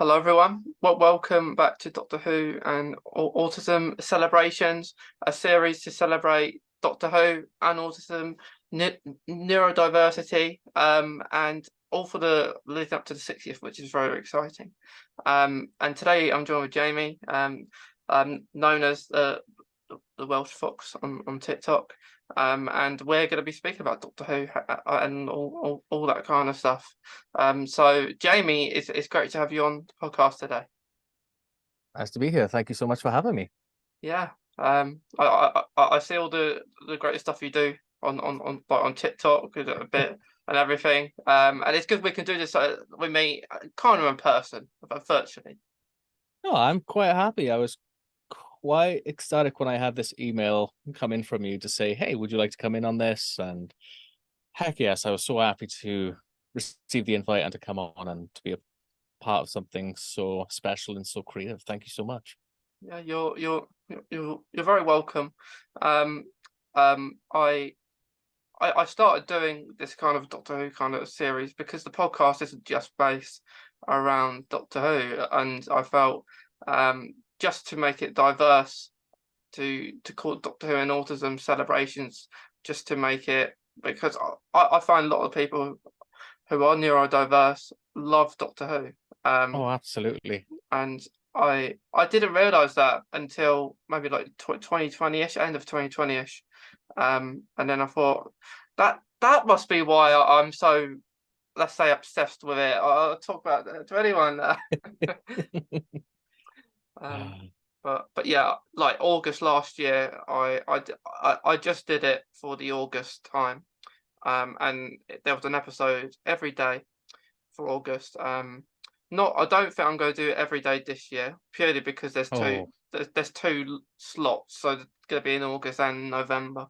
Hello, everyone. Well, welcome back to Doctor Who and Autism Celebrations, a series to celebrate Doctor Who and autism, neurodiversity, and all for the leading up to the 60th, which is very exciting. And today I'm joined with Jamie, known as the Welsh Fox on TikTok. And we're going to be speaking about Doctor Who and all that kind of stuff. So Jamie, it's great to have you on the podcast today. Nice to be here. Thank you so much for having me. Yeah. I see all the great stuff you do on TikTok a bit and everything. And it's good we can do this with me kind of in person, but virtually. No, I'm quite happy. I was quite ecstatic when I had this email come in from you to say, hey, would you like to come in on this? And heck yes, I was so happy to receive the invite and to come on and to be a part of something so special and so creative. Thank you so much. Yeah, you're very welcome. Um, I started doing this kind of Doctor Who kind of series because the podcast isn't just based around Doctor Who, and I felt just to make it diverse, to call it Doctor Who and Autism Celebrations, just to make it, because I find a lot of people who are neurodiverse love Doctor Who. Oh, absolutely. And I didn't realize that until maybe like 2020ish, end of 2020ish. And then I thought that must be why I'm so, let's say, obsessed with it. I'll talk about that to anyone. But yeah, like August last year, I just did it for the August time. And there was an episode every day for August. Not, I don't think I'm going to do it every day this year, purely because there's Oh, there's two slots, so it's going to be in August and November.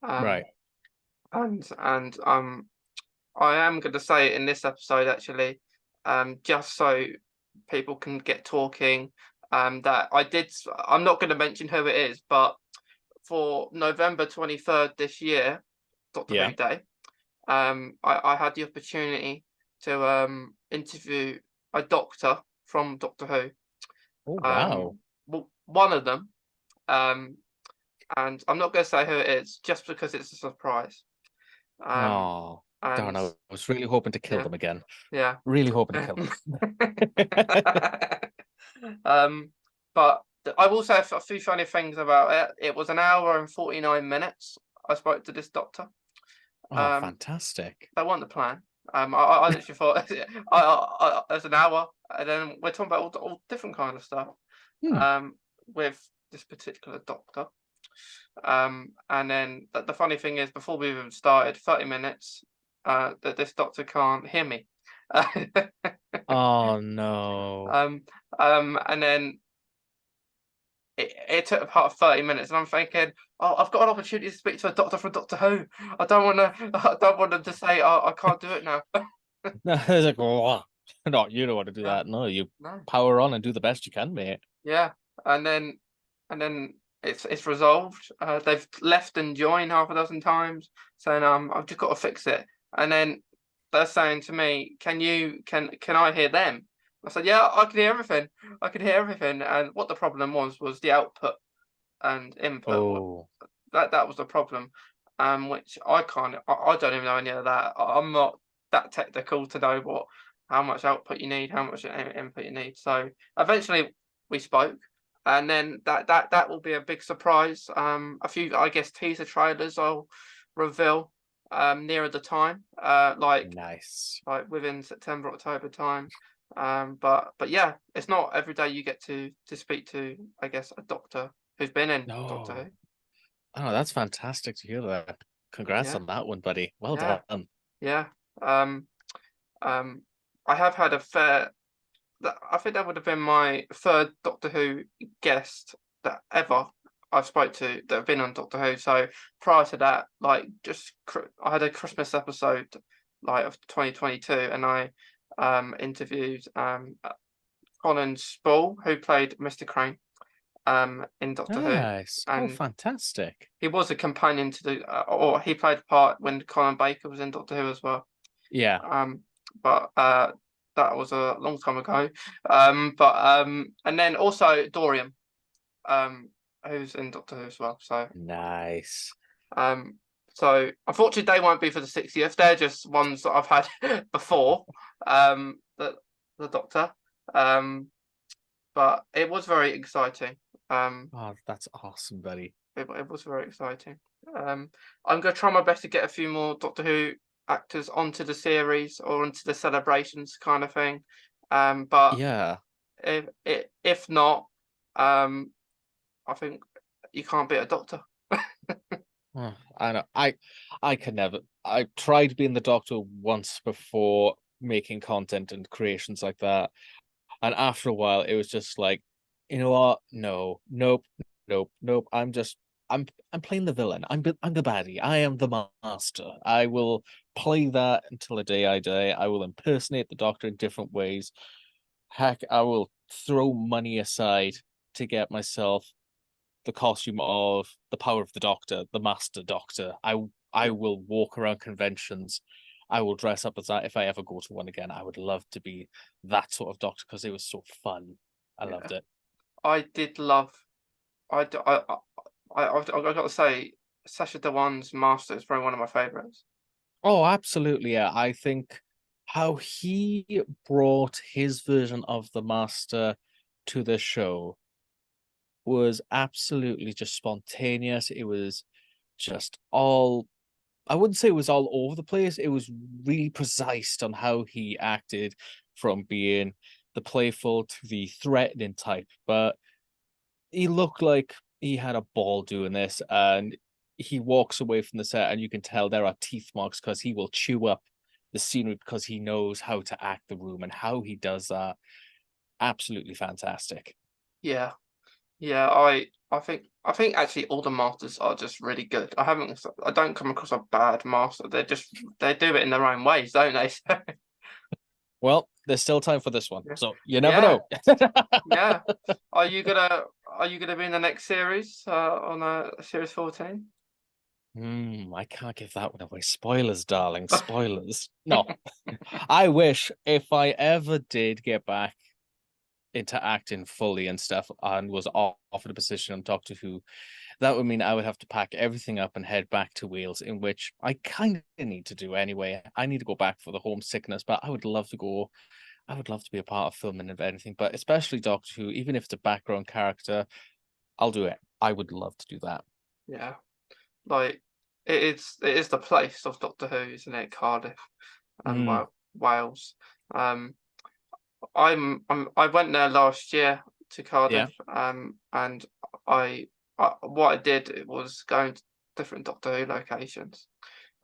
Um, right. and I am going to say it in this episode actually, just so people can get talking. That I'm not going to mention who it is, but for November 23rd this year, Doctor Who Yeah. Day, I had the opportunity to interview a doctor from Doctor Who. Oh, wow. Well, one of them, um, and I'm not going to say who it is, just because it's a surprise. Um, Oh, darn. and I was really hoping to kill yeah, them again. yeah. Really hoping to kill them. um, but I will say a few funny things about it. It was an hour and 49 minutes. I spoke to this doctor. Oh, Um, fantastic. That wasn't the plan. I literally thought as an hour, and then we're talking about all different kind of stuff. Hmm. With this particular doctor. And then the funny thing is, before we even started, 30 minutes, that this doctor can't hear me. Oh, no. um, and then it took about 30 minutes, and I'm thinking, oh, I've got an opportunity to speak to a doctor from Doctor Who. I don't want them to say, oh, I can't do it now. No, it's like, oh, no, you don't want to do Yeah, that. No, you no, power on and do the best you can, mate. yeah, and then it's resolved. They've left and joined half a dozen times, saying I've just got to fix it. And then they're saying to me, can I hear them? I said, yeah, I can hear everything. I can hear everything. And what the problem was the output and input. Oh, That was the problem. Which I don't even know any of that. I'm not that technical to know how much output you need, how much input you need. So eventually we spoke, and then that will be a big surprise. A few, I guess, teaser trailers I'll reveal nearer the time, nice. like within September, October time. But yeah, it's not every day you get to speak to, I guess, a doctor who's been in Doctor Who. No. Oh, that's fantastic to hear that. Congrats Yeah, on that one, buddy. Well yeah, done. yeah. Um, um, I have had a fair. I think that would have been my third Doctor Who guest that ever I've spoke to that have been on Doctor Who. So prior to that, like I had a Christmas episode like of 2022, and I interviewed Colin Spall, who played Mr. Crane in Doctor Who, Nice. Oh, and fantastic. he was a companion to the or he played a part when Colin Baker was in Doctor Who as well. Yeah. Um, but that was a long time ago. And then also Dorian, who's in Doctor Who as well. So Nice. um, so unfortunately they won't be for the 60th. They're just ones that I've had before. The Doctor. But it was very exciting. Oh, that's awesome, buddy. It was very exciting. I'm going to try my best to get a few more Doctor Who actors onto the series or onto the celebrations kind of thing. But Yeah. if not, I think you can't beat a Doctor. I know. I can never. I tried being the Doctor once before making content and creations like that. And after a while, it was just like, you know what? No, nope, nope, nope. I'm playing the villain. I'm the baddie. I am the master. I will play that until the day I die. I will impersonate the Doctor in different ways. Heck, I will throw money aside to get myself the costume of the Power of the Doctor, the Master Doctor. I will walk around conventions. I will dress up as that if I ever go to one again. I would love to be that sort of Doctor because it was so fun. I Yeah, loved it. I did love. I've got to say, Sacha Dhawan's Master is probably one of my favorites. Oh, absolutely. Yeah. I think how he brought his version of the Master to the show was absolutely just spontaneous. It was just all I wouldn't say it was all over the place. It was really precise on how he acted from being the playful to the threatening type. But he looked like he had a ball doing this, and he walks away from the set, and you can tell there are teeth marks because he will chew up the scenery because he knows how to act the room and how he does that. Absolutely fantastic. Yeah, yeah. I think actually all the masters are just really good. I don't come across a bad master. They do it in their own ways, don't they? Well, there's still time for this one, Yeah, so you never yeah, know. yeah. Are you gonna be in the next series on series 14? I can't give that one away. Spoilers, darling. Spoilers. No, I wish if I ever did get back into acting fully and stuff and was offered a position on Doctor Who, that would mean I would have to pack everything up and head back to Wales, in which I kind of need to do anyway. I need to go back for the homesickness, but I would love to go. I would love to be a part of filming of anything, but especially Doctor Who, even if it's a background character, I'll do it. I would love to do that. Yeah, like it is the place of Doctor Who, isn't it? Cardiff and Mm, Wales. Um, I went there last year to yeah. Cardiff, and what I did was going to different Doctor Who locations.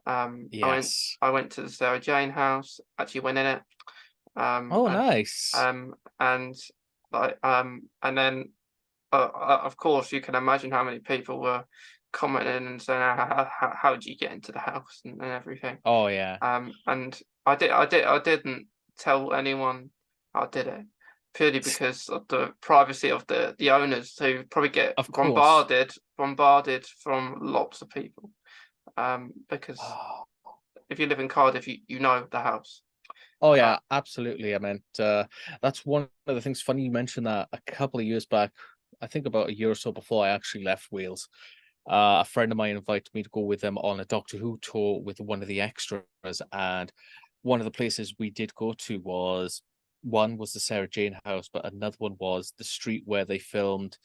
Yes. I went to the Sarah Jane house, actually went in it, Oh, and nice. and and then of course you can imagine how many people were commenting and saying how did you get into the house and everything. Oh, yeah. And I didn't tell anyone I did it purely because of the privacy of the owners who probably get Of course. bombarded from lots of people. Because if you live in Cardiff, you know the house. Oh Uh, yeah, absolutely. I meant that's one of the things funny you mentioned that a couple of years back, I think about a year or so before I actually left Wales. A friend of mine invited me to go with them on a Doctor Who tour with one of the extras, and one of the places we did go to was one was the Sarah Jane house, but another one was the street where they filmed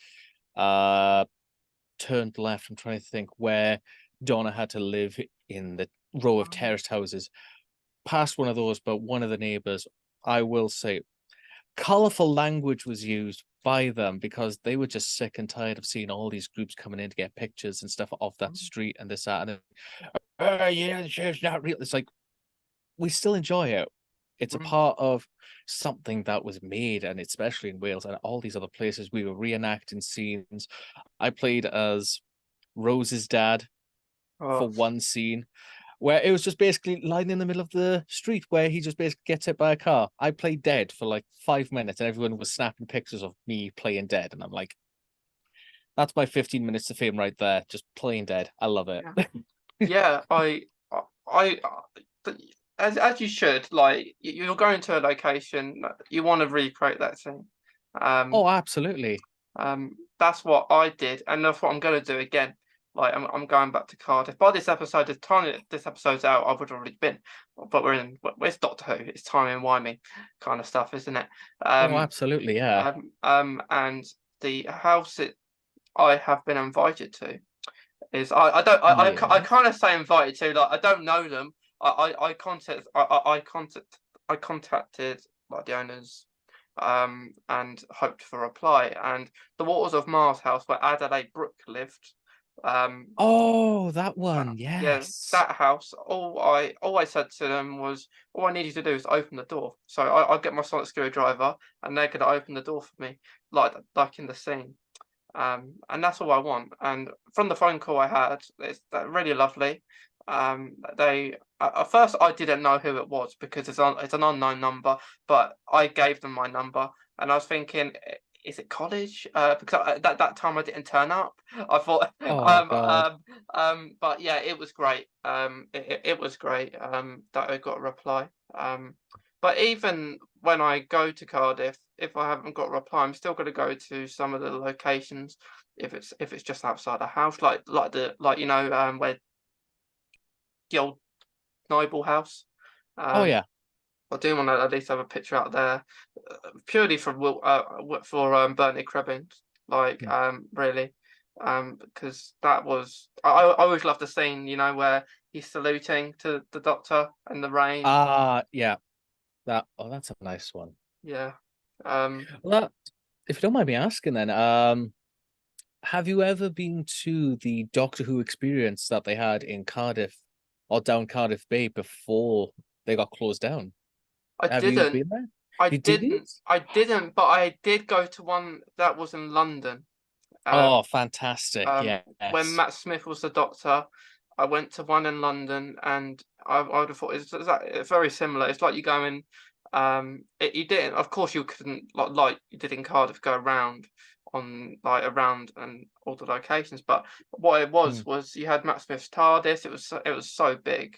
uh Turned Left. I'm trying to think where Donna had to live in the row of terraced houses past one of those, but one of the neighbors, I will say, colorful language was used by them because they were just sick and tired of seeing all these groups coming in to get pictures and stuff off that street and this, that, and then, yeah, the show's not real. It's like, we still enjoy it. It's a mm, part of something that was made, and especially in Wales and all these other places, we were reenacting scenes. I played as Rose's dad oh, for one scene where it was just basically lying in the middle of the street where he just basically gets hit by a car. I played dead for like 5 minutes and everyone was snapping pictures of me playing dead. And I'm like, that's my 15 minutes of fame right there. Just playing dead. I love it. yeah, yeah. I, th- as you should. Like you're going to a location, you want to recreate that scene. Um, Oh, absolutely. that's what I did, and that's what I'm going to do again. Like I'm going back to Cardiff. By the time this episode's out, I would have already been. But where's Doctor Who? It's time wimey kind of stuff, isn't it? Oh, Um, absolutely. Yeah. and the house that I have been invited to is I don't I Yes. kind of say invited to, like I don't know them. I contacted like the owners and hoped for a reply, and the Waters of Mars house where Adelaide Brooke lived. um Oh, that one. yeah, Yes. that house, all I said to them was all I need you to do is open the door. So I get my sonic screwdriver and they're gonna open the door for me, like in the scene. And that's all I want. And from the phone call I had, it's really lovely. They at first I didn't know who it was because it's an unknown number, but I gave them my number, and I was thinking, is it college? Because that time I didn't turn up. I thought, Oh God. but yeah, it was great. It was great. That I got a reply. But even when I go to Cardiff, if I haven't got a reply, I'm still going to go to some of the locations. If it's just outside the house, where the old Noble house. Oh Um, yeah. I do want to at least have a picture out there, purely for Bernie Krebbins. Like Mm. really, because that was I always love the scene, where he's saluting to the Doctor in the rain. Yeah. That's a nice one. Yeah. Um, Well, if you don't mind me asking, then, have you ever been to the Doctor Who experience that they had in Cardiff or down Cardiff Bay before they got closed down? I Have you didn't. been there? I You didn't? didn't. I didn't. But I did go to one that was in London. Oh, Um, fantastic. when Yes. Matt Smith was the Doctor, I went to one in London, and I would have thought it's very similar. It's like you going, you didn't, of course, you couldn't like you did in Cardiff go around and all the locations, but what it Mm. was you had Matt Smith's TARDIS. It was so big,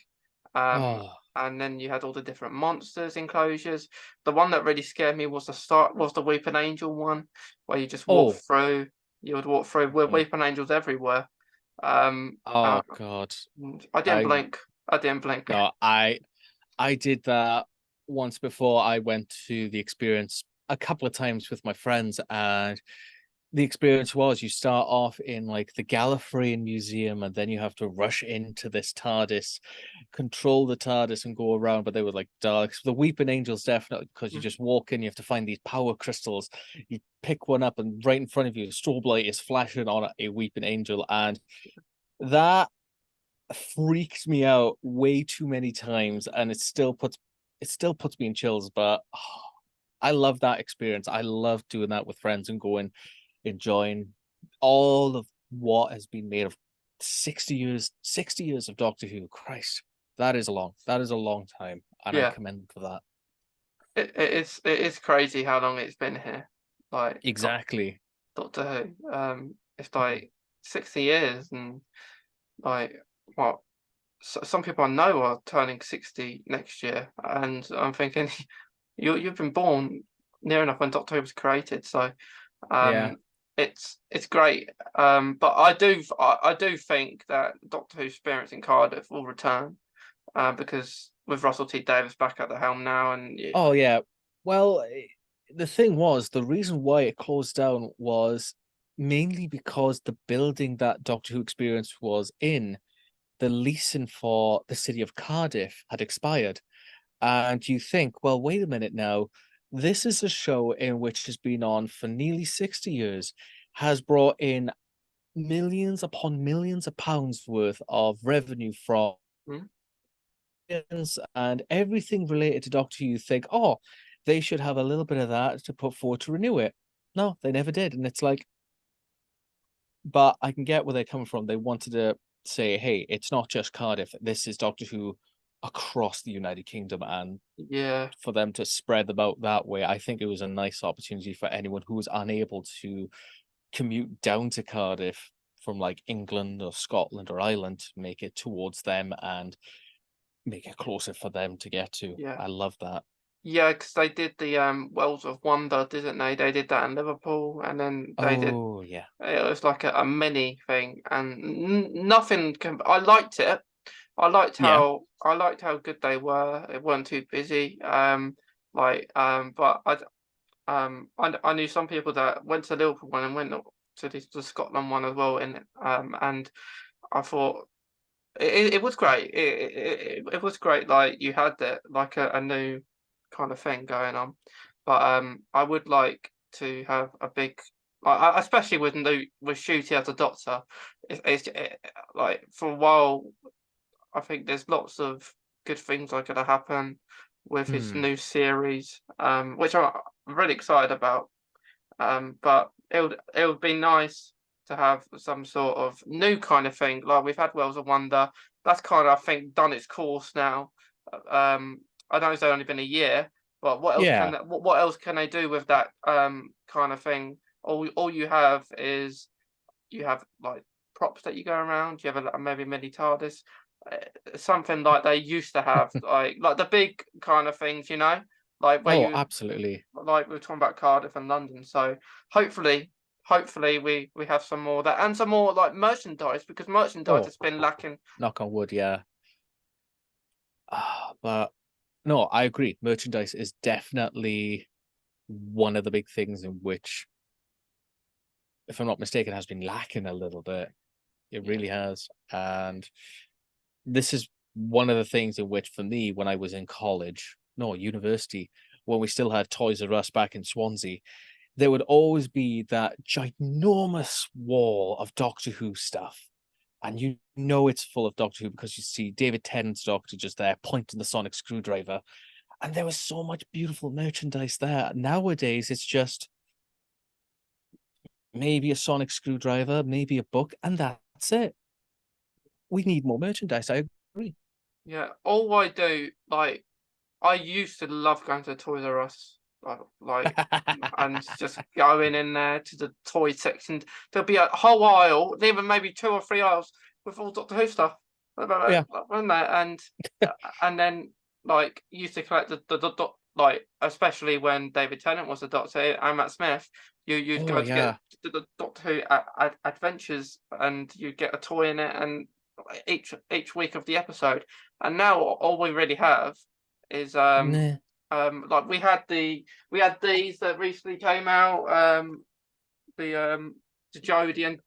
Oh, and then you had all the different monsters enclosures. The one that really scared me was the Weeping Angel one, where you just walk oh, through. You would walk through with God. weeping angels everywhere. Um, uh, Oh God. I didn't I blink. I didn't blink. no, I did that once before. I went to the experience a couple of times with my friends, and the experience was you start off in like the Gallifreyan Museum, and then you have to rush into this TARDIS, control the TARDIS, and go around. But they were like Daleks. The Weeping Angels definitely, because you Mm, just walk in, you have to find these power crystals. You pick one up, and right in front of you, a strobe light is flashing on a Weeping Angel, and that freaked me out way too many times, and it still puts me in chills. But I love that experience. I love doing that with friends and going enjoying all of what has been made of 60 years of Doctor Who. Christ, that is a long time, and I yeah, commend them for that. it is crazy how long it's been here. Like Exactly. Doctor Who. It's like 60 years, and like what? Some people I know are turning 60 next year, and I'm thinking you've been born near enough when Doctor Who was created, so Yeah. um, it's great. But I do think that Doctor Who's experience in Cardiff will return, because with Russell T Davies back at the helm now, and yeah, Oh yeah. Well, the thing was, the reason why it closed down was mainly because the building that Doctor Who Experience was in, the leasing for the city of Cardiff had expired. And you think, well, wait a minute now. This is a show in which has been on for nearly 60 years, has brought in millions upon millions of pounds worth of revenue from mm, and everything related to Doctor Who. You think, oh, they should have a little bit of that to put forward to renew it. No, they never did. And it's like, but I can get where they're coming from. They wanted to say, hey, it's not just Cardiff. This is Doctor Who across the United Kingdom. And yeah, for them to spread them out that way, I think it was a nice opportunity for anyone who was unable to commute down to Cardiff from like England or Scotland or Ireland to make it towards them and make it closer for them to get to. Yeah. I love that. Yeah, because they did the Wells of Wonder, didn't they? They did that in Liverpool, and then they did. Oh yeah. It was like a mini thing, and nothing can. I liked it. Yeah. I liked how good they were. It weren't too busy. But I knew some people that went to the Liverpool one and went to the Scotland one as well, and I thought it was great. It was great. Like you had that like a new kind of thing going on, but I would like to have a big. Especially with Shooty as a doctor, like for a while I think there's lots of good things are going to happen with his Hmm. new series, which I'm really excited about. But it would be nice to have some sort of new kind of thing. Like we've had Wells of Wonder. That's kind of I think done its course now. I know it's only been a year, but Yeah. what else can they do with that kind of thing? All you have is you have like props that you go around. You have maybe mini TARDIS, something like they used to have, like the big kind of things, like where Oh, you absolutely. like we were talking about Cardiff and London. So hopefully, hopefully we have some more of that and some more like merchandise because merchandise Oh, has been lacking. knock on wood, yeah. But no, I agree. Merchandise is definitely one of the big things in which, if I'm not mistaken, has been lacking a little bit. It Yeah, really has. And this is one of the things in which, for me, when I was in college, no, university, when we still had Toys R Us back in Swansea, there would always be that ginormous wall of Doctor Who stuff. And you know it's full of Doctor Who because you see David Tennant's Doctor just there pointing the sonic screwdriver. And there was so much beautiful merchandise there. Nowadays, it's just maybe a sonic screwdriver, maybe a book, and that's it. We need more merchandise. I agree. yeah. All I do, like, I used to love going to Toys R Us, and just going in there to the toy section. There'll be a whole aisle, even maybe 2 or 3 aisles with all Doctor Who stuff, Yeah. wasn't there? And then like used to collect like especially when David Tennant was the Doctor and Matt Smith, you'd Oh go to get yeah. the Doctor Who adventures, and you get a toy in it, and each week of the episode. And now all we really have is Nah. like we had these that recently came out, the Jodie and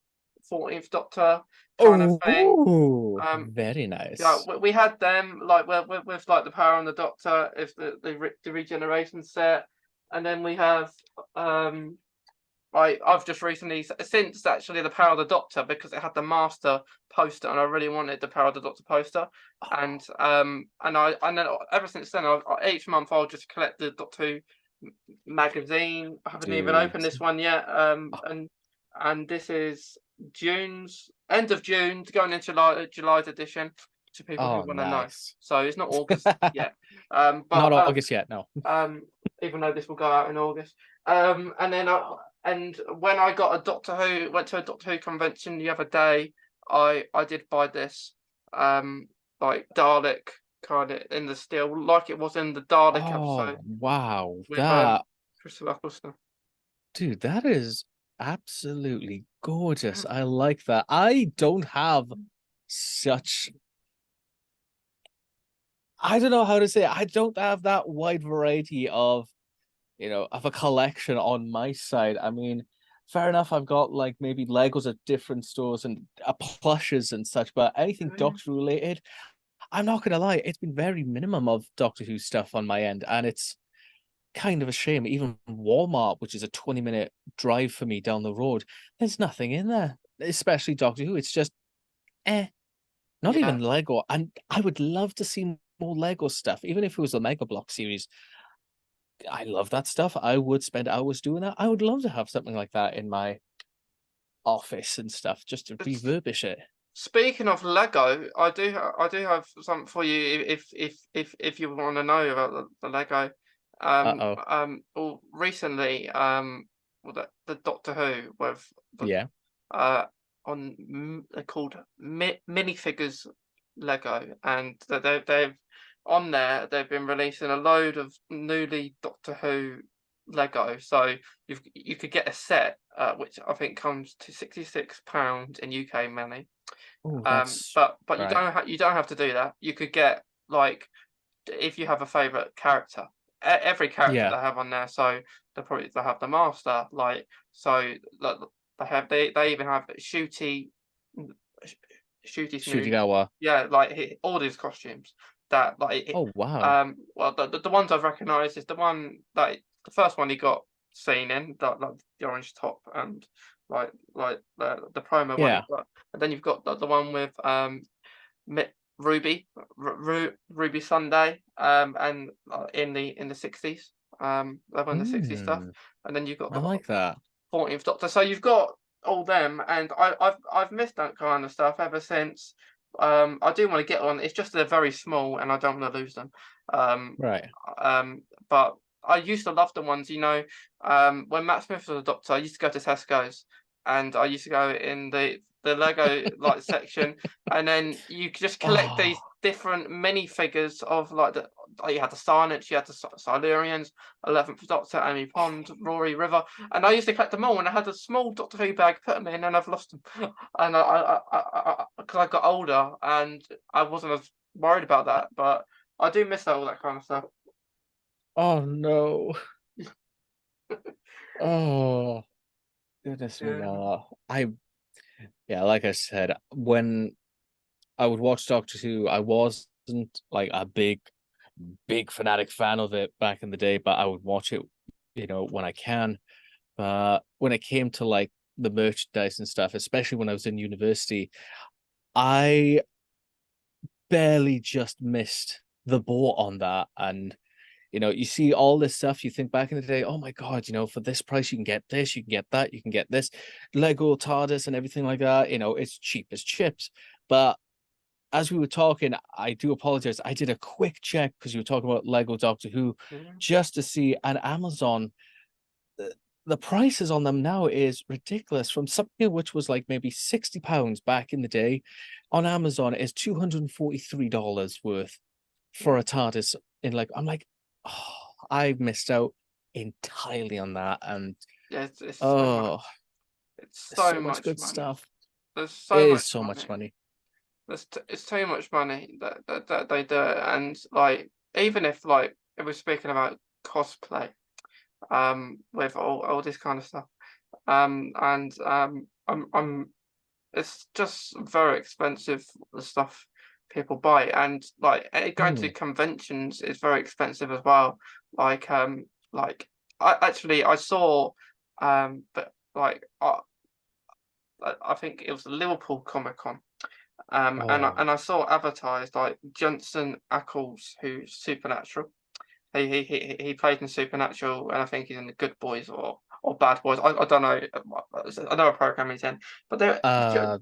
14th Doctor kind of thing. Oh, Um very yeah, nice. we had them like with like the Power on the Doctor is the regeneration set, and then we have um I've just recently since actually the Power of the Doctor because it had the Master poster and I really wanted the Power of the Doctor poster, and then ever since then each month I'll just collect the Doctor Who magazine. I haven't even Dude. opened this one yet, and this is June's end of June going into July's edition to people who Oh, want to know. nice. So it's not August yet, Not but August yet, no. um, even though this will go out in August. And when I got a Doctor Who, went to a Doctor Who convention the other day, I did buy this, like Dalek kind of in the steel, like it was in the Dalek Oh, episode wow. with That, Crystal Eccleston. dude, that is absolutely gorgeous. I like that. I don't have such, I don't know how to say it. I don't have that wide variety of, of a collection on my side. I mean, fair enough, I've got like maybe Legos at different stores and plushes and such, but anything Doctor related, I'm not gonna lie, it's been very minimum of Doctor Who stuff on my end, and it's kind of a shame. Even Walmart, which is a 20-minute drive for me down the road, there's nothing in there, especially Doctor Who. It's just not Yeah, even Lego. And I would love to see more Lego stuff, even if it was the Mega Block series. I love that stuff. I would spend hours doing that. I would love to have something like that in my office and stuff, just to it's refurbish it. speaking of Lego, I do have something for you if you want to know about the Lego. Uh-oh. Well, recently, well, the Doctor Who with the Yeah. uh they're called minifigures Lego, and they've on there they've been releasing a load of newly Doctor Who Lego. So you could get a set, which I think comes to £66 in UK money. Oh, that's But right. you don't have to do that. You could get like if you have a favorite character, every character Yeah, they have on there. So they have the Master, like so like, they even have Sh- Shooty's new, Shudigawa. yeah, like all these costumes that like Oh, wow. well the ones I've recognised is the one like the first one he got seen in like the orange top and like the promo one he Yeah. got, and then you've got the one with Mi Ruby, Ruby Sunday, and in the 60s, they were in the 60s stuff, Hmm. and then you've got I the like that. 14th Doctor. So you've got all them, and I've missed that kind of stuff ever since. I do want to get on. It's just they're very small, and I don't want to lose them. Um, Right. but I used to love the ones, when Matt Smith was a Doctor. I used to go to Tesco's, and I used to go in the Lego like section, and then you could just collect Oh, these different mini figures of like you had the Sarnets, you had the Silurians, 11th Doctor, Amy Pond, Rory River, and I used to collect them all. And I had a small Doctor Who bag, put them in, and I've lost them. And because I got older and I wasn't as worried about that, but I do miss all that kind of stuff. oh no. Oh, goodness me. Yeah. Yeah, like I said, when I would watch Doctor Who, I wasn't like a big fanatic fan of it back in the day, but I would watch it, when I can. But when it came to like the merchandise and stuff, especially when I was in university, I barely just missed the boat on that. And you see all this stuff, you think back in the day, oh my God, for this price, you can get this, you can get that, you can get this Lego TARDIS and everything like that. It's cheap as chips. But as we were talking, I do apologize. I did a quick check because you were talking about Lego Doctor Who Yeah. just to see, and Amazon, the prices on them now is ridiculous. From something which was like maybe £60 back in the day, on Amazon is $243 worth for a TARDIS. I'm like, oh, I missed out entirely on that. And Yeah, it's so much. oh, It's there's so so much much good money. stuff. There's It so is much so much money. money. It's too much money that they do it, and like even if like if we're speaking about cosplay, with all this kind of stuff, and it's just very expensive the stuff people buy, and like going to Hmm. conventions is very expensive as well. Like like I saw but like I think it was the Liverpool Comic Con. Oh, And I saw advertised like Jensen Ackles, who's Supernatural. He played in Supernatural, and I think he's in the Good Boys or Bad Boys. I don't know. I know a program he's in, but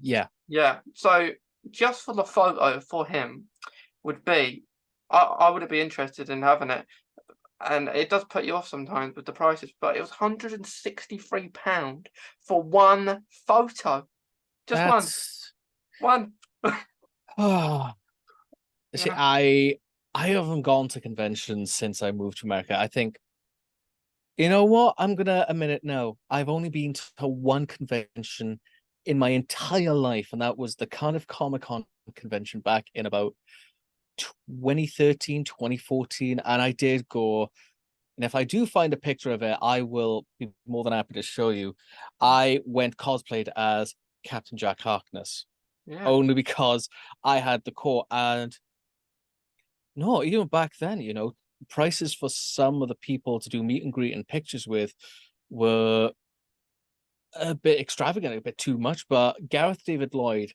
yeah, yeah. So just for the photo for him would be, I would be interested in having it, and it does put you off sometimes with the prices. But it was £163 for one photo, just that's one. oh. See, Yeah, I haven't gone to conventions since I moved to America. I think, you know what? I'm gonna admit it now. I've only been to one convention in my entire life, and that was the Cardiff Comic Con convention back in about 2013, 2014. And I did go, and if I do find a picture of it, I will be more than happy to show you. I went cosplayed as Captain Jack Harkness, yeah. only because I had the coat. And no, even back then, prices for some of the people to do meet and greet and pictures with were a bit extravagant, a bit too much. But Gareth David Lloyd,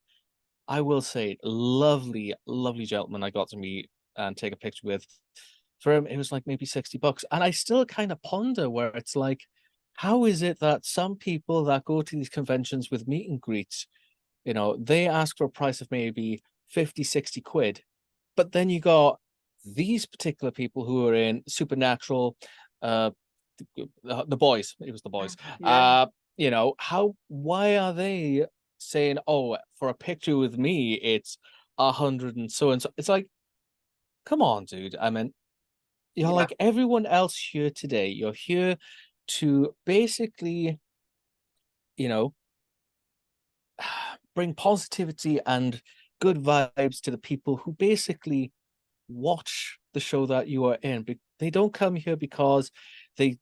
I will say, lovely, lovely gentleman I got to meet and take a picture with. For him, it was like maybe $60. And I still kind of ponder where it's like, how is it that some people that go to these conventions with meet and greets, they ask for a price of maybe 50, 60 quid. But then you got these particular people who are in Supernatural, uh, the boys. It was the boys. Yeah. Why are they saying, oh, for a picture with me, it's 100 and so and so? It's like, come on, dude. I mean, you're Yeah, like everyone else here today. You're here to basically, you know, bring positivity and good vibes to the people who basically watch the show that you are in. They don't come here because they,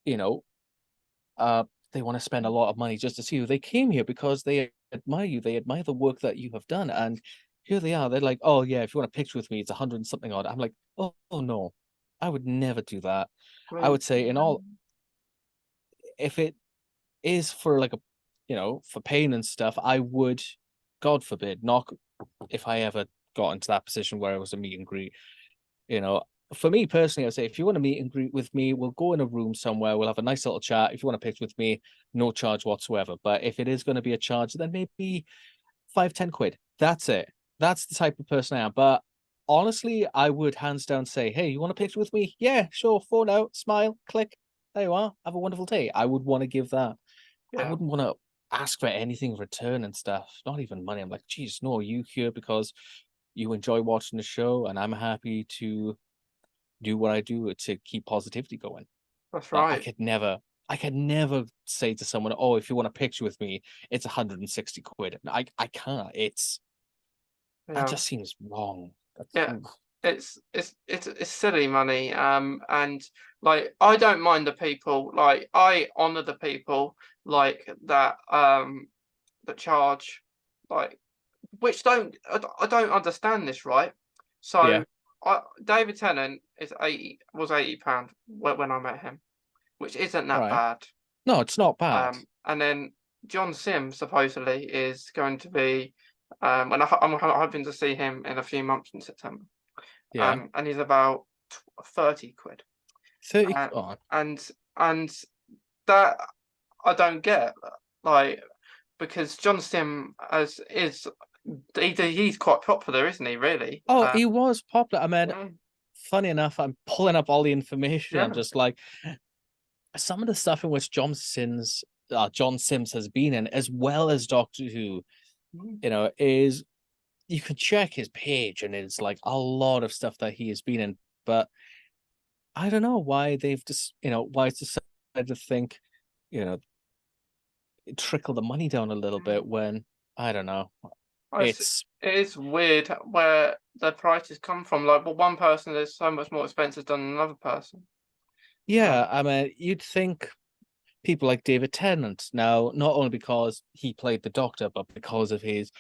you know, uh, they want to spend a lot of money just to see you. They came here because they admire you. They admire the work that you have done. And here they are. They're like, oh yeah, if you want a picture with me, it's 100 and something odd. I'm like, oh no, I would never do that. I I mean, would say in all, if it is for like a, for pain and stuff, I would, God forbid, not if I ever got into that position where it was a meet and greet. You know, for me personally, I'd say if you want to meet and greet with me, we'll go in a room somewhere. We'll have a nice little chat. If you want to picture with me, no charge whatsoever. But if it is going to be a charge, then maybe 5, 10 quid. That's it. That's the type of person I am. But honestly, I would hands down say, hey, you want a picture with me? Yeah, sure. Phone out, smile, click. There you are. Have a wonderful day. I would want to give that. I yeah, wouldn't want to ask for anything in return and stuff. Not even money. I'm like, geez, no, you here because you enjoy watching the show, and I'm happy to do what I do to keep positivity going. that's But right. I could never say to someone, "Oh, if you want a picture with me, it's 160 quid." I can't. That Yeah. just seems wrong. That's Yeah, it's silly money. And like I don't mind the people. Like I honor the people like that. That charge, like which I don't understand this, right? yeah. So David Tennant is 80 was £80 when I met him, which isn't All that right. bad. No, it's not bad. And then John Sim supposedly is going to be, and I'm hoping to see him in a few months in September. Yeah. And he's about 30 quid. 30. Uh, Oh, and and that I don't get, like, because John Sim as is he's quite popular, isn't he? Really? oh, he was popular. I mean, Yeah, funny enough, I'm pulling up all the information. I'm yeah, just like, some of the stuff in which John Sims has been in, as well as Doctor Who, mm, is you can check his page and it's like a lot of stuff that he has been in. But I don't know why they've just, why it's decided to think, you know, trickle the money down a little mm. bit when I don't know. It's, It's it is weird where the prices come from. Like, well, one person is so much more expensive than another person. yeah, Um, I mean, you'd think people like David Tennant now, not only because he played the Doctor, but because of his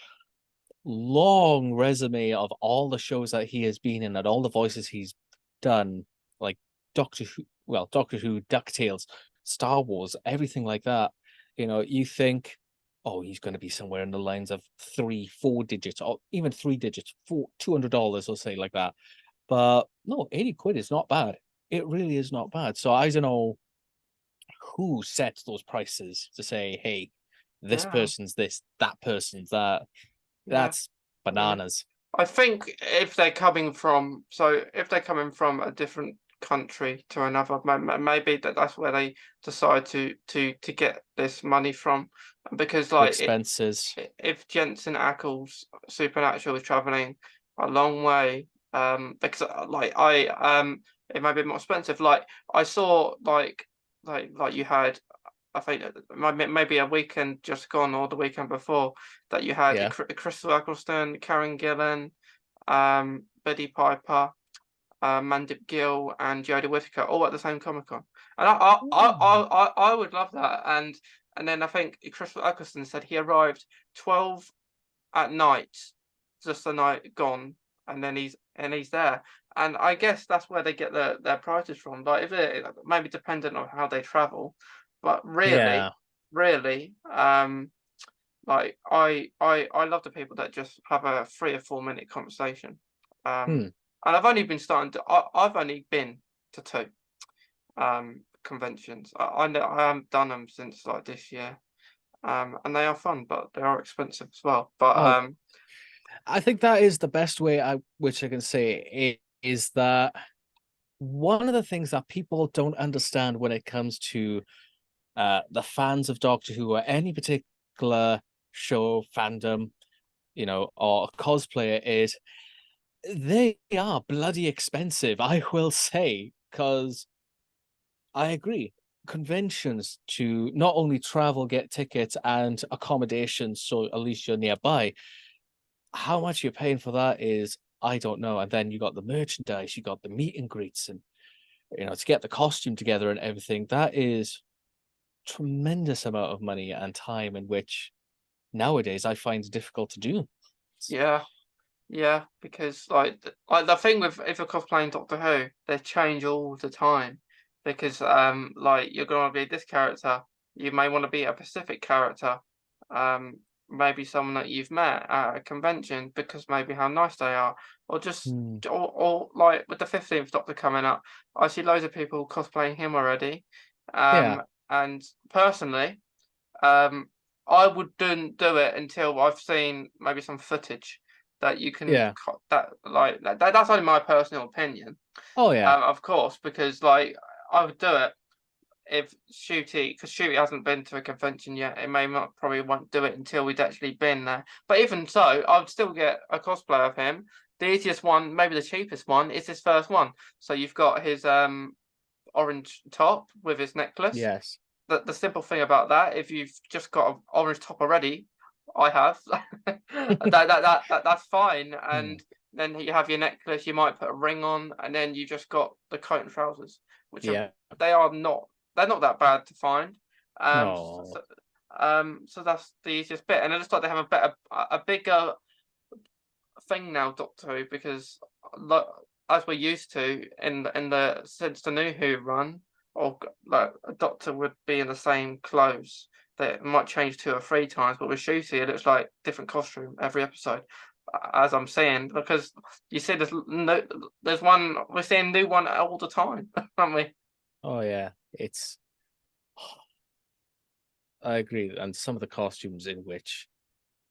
long resume of all the shows that he has been in and all the voices he's done, like Doctor Who, DuckTales, Star Wars, everything like that. You think, oh, he's going to be somewhere in the lines of 3, 4 digits, or even 3 digits, $200 or say like that. But no, 80 quid is not bad. It really is not bad. So I don't know who sets those prices to say, hey, this yeah, person's this, that person's that. yeah. That's I mean, bananas. I think if they're coming from a different country to another, maybe that's where they decide to get this money from, because The like expenses. if Jensen Ackles Supernatural is traveling a long way, because like it may be more expensive. Like I saw like you had. I think maybe a weekend just gone or the weekend before that you had Yeah. Crystal Eccleston, Karen Gillan, Betty Piper, Mandip Gill, and Jodie Whittaker all at the same Comic Con, and Ooh. I would love that. And then I think Crystal Eccleston said he arrived 12 at night, just the night gone, and then he's there. And I guess that's where they get their prices from. Like if it maybe dependent on how they travel, but Yeah. really, like I love the people that just have a 3 or 4 minute conversation. Hmm. And I've only been to two conventions. I haven't done them since like this year. And they are fun, but they are expensive as well. But Oh, I think that is the best way which I can say is that one of the things that people don't understand when it comes to the fans of Doctor Who or any particular show fandom, or cosplayer is They are bloody expensive, I will say, because I agree. Conventions to not only travel, get tickets and accommodations, so at least you're nearby. How much you're paying for that is, I don't know. And then you got the merchandise, you got the meet and greets, and to get the costume together and everything. That is tremendous amount of money and time, in which nowadays I find difficult to do. Yeah, yeah, because like the thing with if you're cosplaying Doctor Who, they change all the time. Because like you're gonna be this character, you may want to be a Pacific character, um, maybe someone that you've met at a convention because maybe how nice they are, or just Hmm. or like with the 15th Doctor coming up, I see loads of people cosplaying him already. Yeah, And personally, um, I wouldn't do it until I've seen maybe some footage that you can yeah. that's only my personal opinion, Oh yeah, of course, because like I would do it if Shooty, because Shooty hasn't been to a convention yet. It may not probably won't do it until we'd actually been there. But even so, I would still get a cosplay of him. The easiest one, maybe the cheapest one, is his first one. So you've got his orange top with his necklace. yes. The simple thing about that, if you've just got an orange top already, I have, that's fine. Hmm. And then you have your necklace, you might put a ring on, and then you just got the coat and trousers, which are Yeah. they are not they're not that bad to find. No. So that's the easiest bit. And I just thought they have a bigger thing now, Doctor Who, because as we're used to in the since the new Who run, like a Doctor would be in the same clothes. That might change two or three times, but with Shooty, it looks like different costume every episode. As I'm saying, because you see, there's one we're seeing a new one all the time, aren't we? Oh yeah. I agree. And some of the costumes in which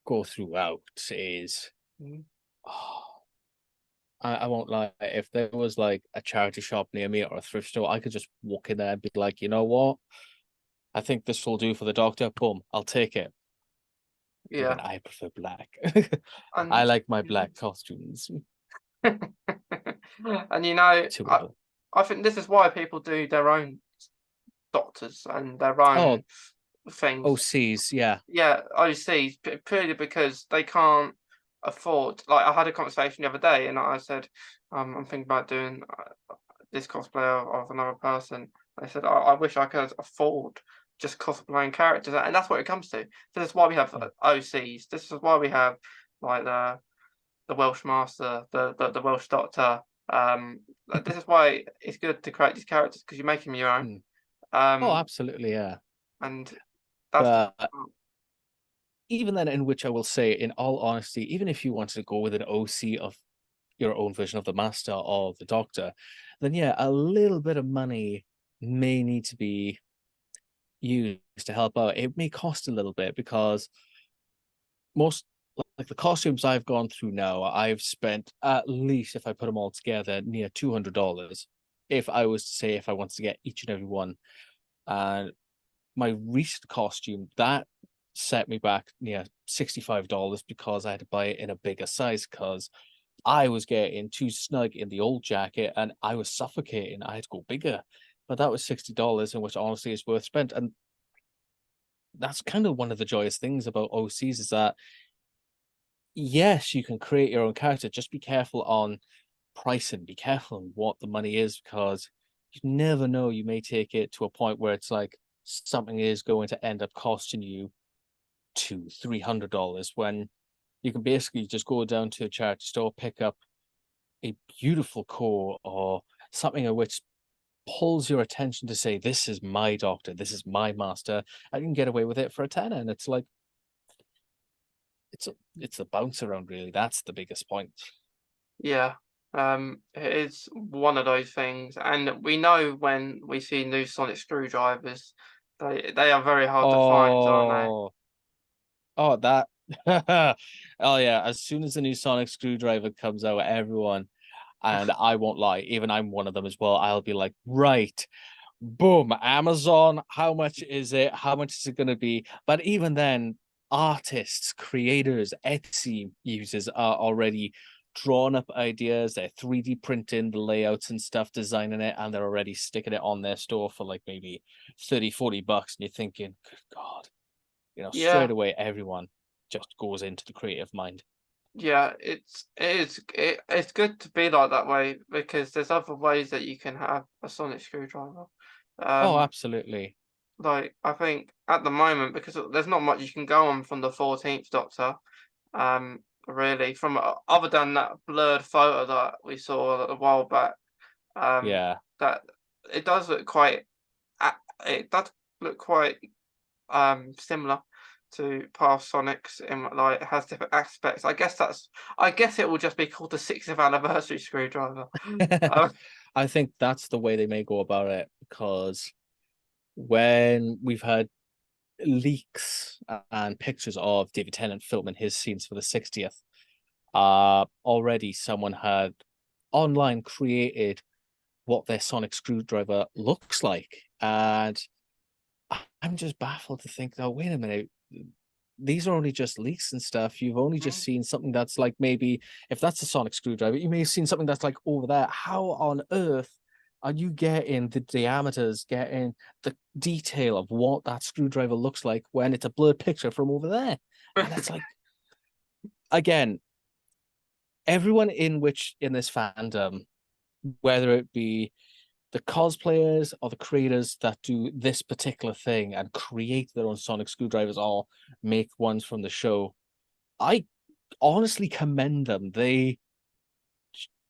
go throughout is, Mm. oh, I won't lie. If there was like a charity shop near me or a thrift store, I could just walk in there and be like, you know what? I think this will do for the doctor. Boom, I'll take it. Even Yeah, I prefer black. I and like my black costumes. and Too well. I think this is why people do their own doctors and their own Oh, things. OCs, yeah. Yeah, overseas, purely because they can't afford. Like I had a conversation the other day, and I said, I'm thinking about doing this cosplay of another person. They said, I wish I could afford just cosplaying characters, and that's what it comes to. This is why we have Yeah. OCs. This is why we have like the Welsh Master, the Welsh Doctor. Like, this is why it's good to create these characters because you make them your own. Mm. Oh, Um, absolutely, yeah. and that's the But even then, in which I will say, in all honesty, even if you wanted to go with an OC of your own version of the Master or the Doctor, then yeah, a little bit of money may need to be used to help out. It may cost a little bit because most, like the costumes I've gone through now, I've spent at least, if I put them all together, near $200. If I was to say, if I wanted to get each and every one. And my recent costume, that set me back near $65 because I had to buy it in a bigger size because I was getting too snug in the old jacket and I was suffocating. I had to go bigger. But that was $60, in which honestly is worth spent. And that's kind of one of the joyous things about OCs is that yes, you can create your own character. Just be careful on pricing, be careful on what the money is because you never know. You may take it to a point where it's like something is going to end up costing you $200-300 when you can basically just go down to a charity store, pick up a beautiful core or something of which pulls your attention to say, this is my doctor, this is my master. I can get away with it for a tenner. And it's like it's a bounce around, really. That's the biggest point. Yeah, it is one of those things, and we know when we see new sonic screwdrivers, they are very hard to find, aren't they? Oh, oh, that. Oh yeah, as soon as the new sonic screwdriver comes out, everyone, and I won't lie, even I'm one of them as well, I'll be like, right, boom, Amazon, how much is it? How much is it going to be? But even then, artists, creators, Etsy users are already drawn up ideas, they're 3D printing the layouts and stuff, designing it, and they're already sticking it on their store for like maybe 30-40 bucks. And you're thinking, good God, straight Yeah, away, everyone just goes into the creative mind. yeah, it's good to be like that way because there's other ways that you can have a sonic screwdriver. Oh, Um, absolutely. like I think at the moment because there's not much you can go on from the 14th Doctor. Really, from other than that blurred photo that we saw a while back. Yeah. That it does look quite. It does look quite similar to past Sonics in like it has different aspects. I guess it will just be called the 60th anniversary screwdriver. Um, I think that's the way they may go about it, because when we've had leaks and pictures of David Tennant filming his scenes for the 60th, already someone had online created what their sonic screwdriver looks like. And I'm just baffled to think, oh, wait a minute. These are only just leaks and stuff. You've only just mm, seen something that's like, maybe if that's a sonic screwdriver, you may have seen something that's like over there. How on earth are you getting the diameters, getting the detail of what that screwdriver looks like when it's a blurred picture from over there? And it's like, again, everyone in this fandom, whether it be the cosplayers or the creators that do this particular thing and create their own sonic screwdrivers or make ones from the show, I honestly commend them. They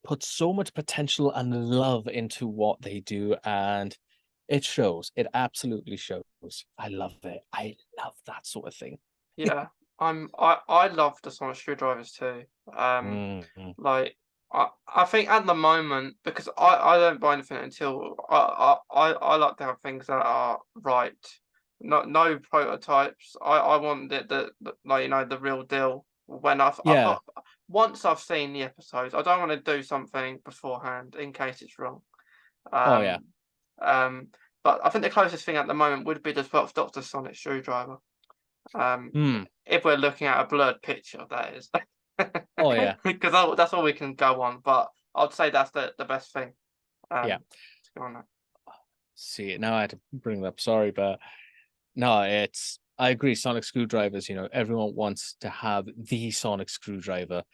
put so much potential and love into what they do, and it shows. It absolutely shows. I love it. I love that sort of thing. yeah, I love the sonic screwdrivers too. Mhm. Like I think at the moment because I don't buy anything until I like to have things that are right. No prototypes. I want the like the real deal when Yeah. once I've seen the episodes. I don't want to do something beforehand in case it's wrong. Oh yeah. Um um but I think the closest thing at the moment would be the 12th Doctor Sonic screwdriver. Um, Hmm. if we're looking at a blurred picture, that is, Oh yeah. because that's all we can go on. But I'd say that's the best thing. Yeah. To go on that. See, now I had to bring it up. Sorry, but no, I agree. Sonic screwdrivers, everyone wants to have the sonic screwdriver.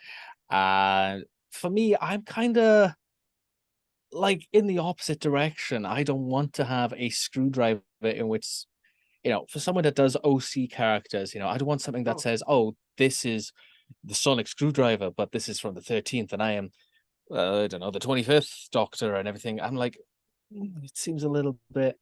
And for me, I'm kind of like in the opposite direction. I don't want to have a screwdriver in which, for someone that does OC characters, I don't want something that Oh, says, oh, this is the sonic screwdriver, but this is from the 13th, and I am, I don't know, the 25th Doctor and everything. I'm like, it seems a little bit.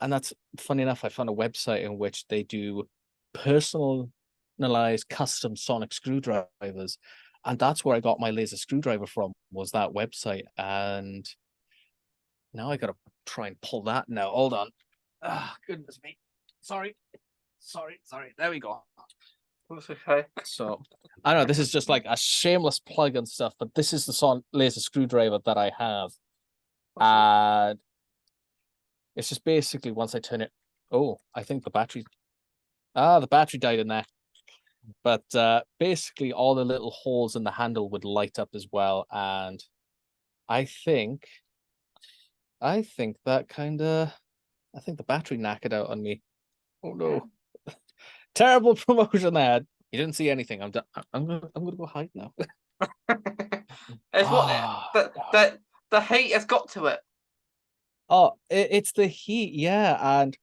And that's funny enough. I found a website in which they do personalized custom sonic screwdrivers, and that's where I got my laser screwdriver from, was that website. And now I gotta try and pull that now. Hold on. Ah, goodness me. Sorry. Sorry. There we go. that's okay. So I don't know, this is just like a shameless plug and stuff, but this is the laser screwdriver that I have. What's it? And it's just basically, once I turn it, oh, I think the battery died in there. But basically, all the little holes in the handle would light up as well. And I think, I think that kind of, I think the battery knackered out on me. Oh no. Terrible promotion there. You didn't see anything. I'm done. I'm gonna go hide now. It's what Ah, the heat has got to it. oh, it's the heat, yeah. And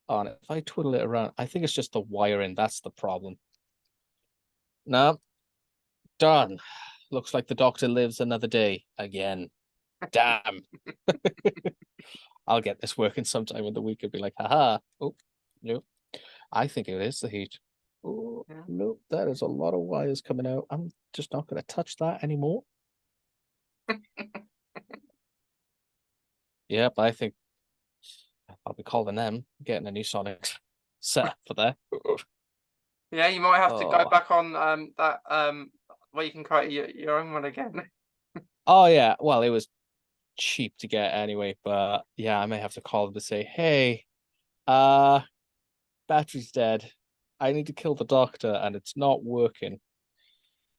on it, if I twiddle it around, I think it's just the wiring. That's the problem. No, done. Looks like the doctor lives another day again. Damn. I'll get this working sometime in the week and be like, haha. Oh, no. I think it is the heat. Oh, Yeah. no, that is a lot of wires coming out. I'm just not going to touch that anymore. Yep, I think I'll be calling them, getting a new Sonic set up for there. Yeah, you might have to go Oh, back on that where you can create your own one again. oh yeah. Well, it was cheap to get anyway, but yeah, I may have to call them to say, hey, uh, battery's dead. I need to kill the doctor and it's not working.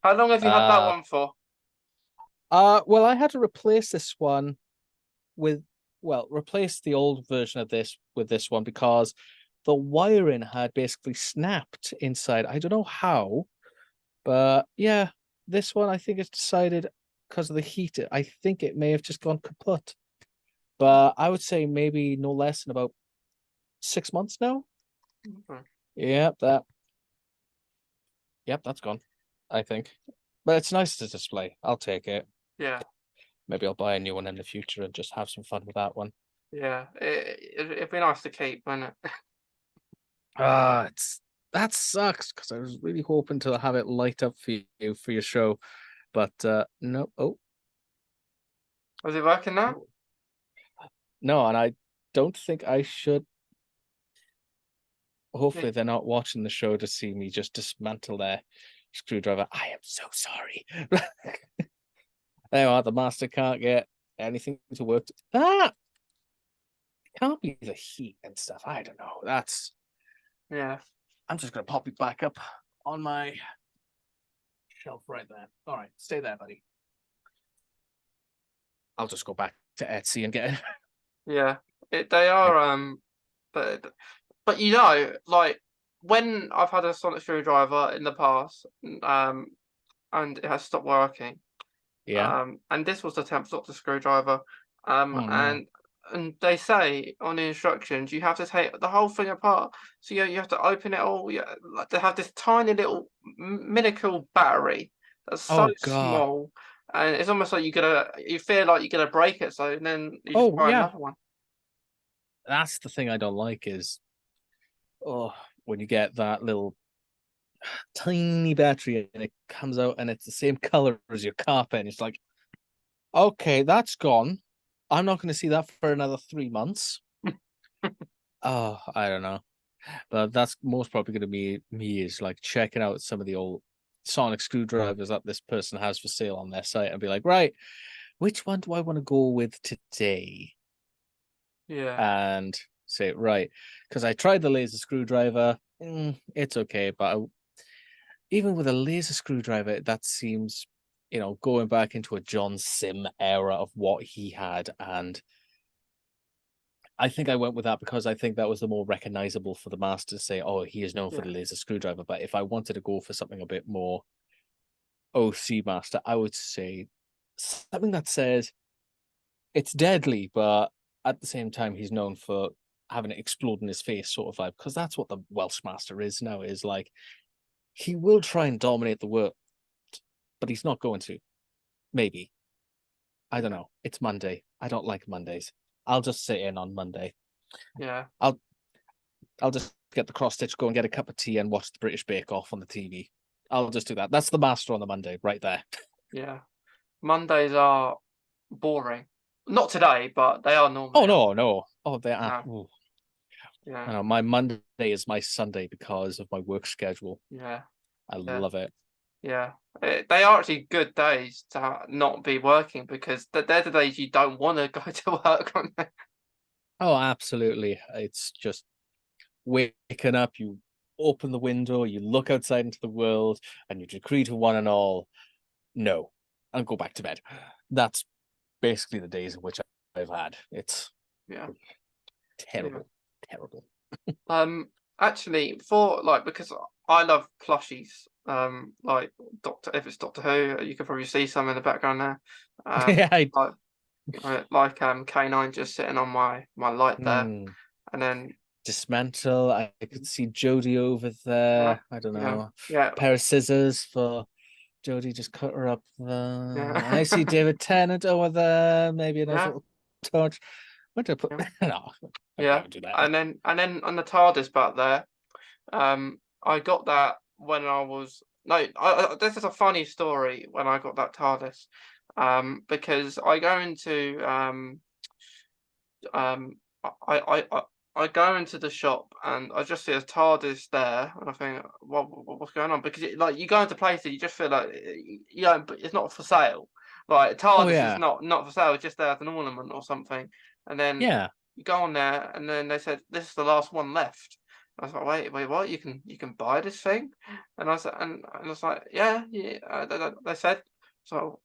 How long have you had that Uh, one for? well, I had to replace this one with, well, replace the old version of this with this one because the wiring had basically snapped inside. I don't know how, but yeah, this one I think it's decided because of the heat. I think it may have just gone kaput. But I would say maybe no less than about 6 months now. Okay. Yep, that's gone, I think. But it's nice to display. I'll take it. Yeah, Maybe I'll buy a new one in the future and just have some fun with that one. yeah. It'd be nice to keep, wouldn't it? It's that sucks because I was really hoping to have it light up for you for your show, but no. Oh, Is it working now? oh, no, and I don't think I should. Yeah. Hopefully, they're not watching the show to see me just dismantle their screwdriver. I am so sorry. There you are. The master can't get anything to work. It can't be the heat and stuff. I don't know. Yeah. I'm just gonna pop it back up on my shelf right there. All right, stay there, buddy. I'll just go back to Etsy and get it. Yeah. They are but like when I've had a sonic screwdriver in the past, and it has stopped working. Yeah. And this was the temp Doctor screwdriver. Oh no. And they say on the instructions you have to take the whole thing apart. So you have to open it all. Yeah, like they have this tiny little miniature battery that's so Oh god. small, and it's almost like you feel like you're gonna break it. So then you just Oh buy yeah. another one. That's the thing I don't like is oh when you get that little tiny battery and it comes out and it's the same color as your carpet and it's like, okay, that's gone. I'm not going to see that for another 3 months. Oh, I don't know. But that's most probably going to be me is like checking out some of the old sonic screwdrivers that this person has for sale on their site and be like, right, which one do I want to go with today? Yeah, And say, right, because I tried the laser screwdriver. It's okay, but even with a laser screwdriver, that seems, going back into a John Sim era of what he had. And I think I went with that because I think that was the more recognizable for the master to say, oh, he is known for yeah, the laser screwdriver. But if I wanted to go for something a bit more OC master, I would say something that says it's deadly, but at the same time, he's known for having it explode in his face, sort of vibe. Because that's what the Welsh master is now, is like he will try and dominate the world, but he's not going to. Maybe. I don't know. It's Monday. I don't like Mondays. I'll just sit in on Monday. yeah, I'll I'll just get the cross stitch, go and get a cup of tea and watch the British Bake Off on the TV. I'll just do that. That's the master on the Monday, right there. yeah. Mondays are boring. Not today, but they are Oh normally. no, no. Oh, they are. No, Ooh. I yeah, know my Monday is my Sunday because of my work schedule. yeah, I yeah. love it. Yeah, they are actually good days to not be working because they're the days you don't want to go to work on. Oh, absolutely. It's just waking up, you open the window, you look outside into the world, and you decree to one and all, no, and go back to bed. That's basically the days in which I've had. It's Yeah, yeah. terrible, terrible. Actually, for like because I love plushies. Like if it's Doctor Who, you can probably see some in the background there. Yeah, Like K9 just sitting on my light there, hmm. and then Dismantle. I could see Jodie over yeah, there. I don't yeah, know. yeah, Pair of scissors for Jodie. Just cut her up there. I see yeah, David Tennant over there. Maybe a nice yeah, little touch. Where did I put? yeah, No, I yeah. won't do that. And then on the TARDIS back there. I got that when I was no. This is a funny story when I got that TARDIS, because I go into um, I go into the shop and I just see a TARDIS there, and I think, what's going on? Because like you go into places, you just feel like but it's not for sale. Like Oh TARDIS is yeah, not for sale, it's just there as an ornament or something. And then yeah. you go on there, and then they said this is the last one left. I was like, wait, what? You can buy this thing? And I said, and I was like, yeah, yeah. They said. So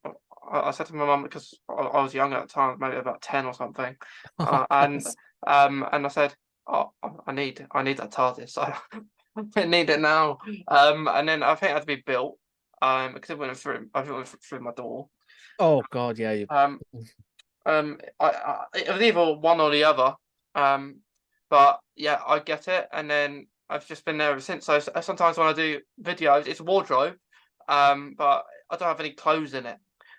I said to my mum because I was young at the time, maybe about 10 or something, Oh, bless. and I said, oh, I need that TARDIS. So I need it now. And then I think it had to be built, because I think it went through my door. Oh God, yeah. You. Um, it was either one or the other. But yeah, I get it, and then I've just been there ever since. So sometimes when I do videos, it's a wardrobe, but I don't have any clothes in it,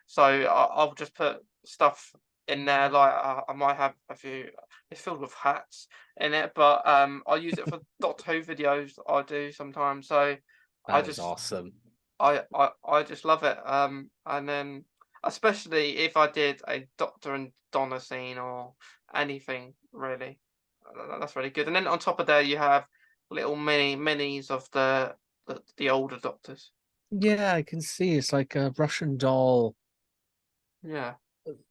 so I'll just put stuff in there. Like I might have a few. It's filled with hats in it, but I use it for Doctor Who videos I do sometimes. So I That is just awesome. I just love it. And then especially if I did a Doctor and Donna scene or anything really, that's really good. And then on top of there, you have little minis of the older Doctors. Yeah, I can see it's like a Russian doll Yeah,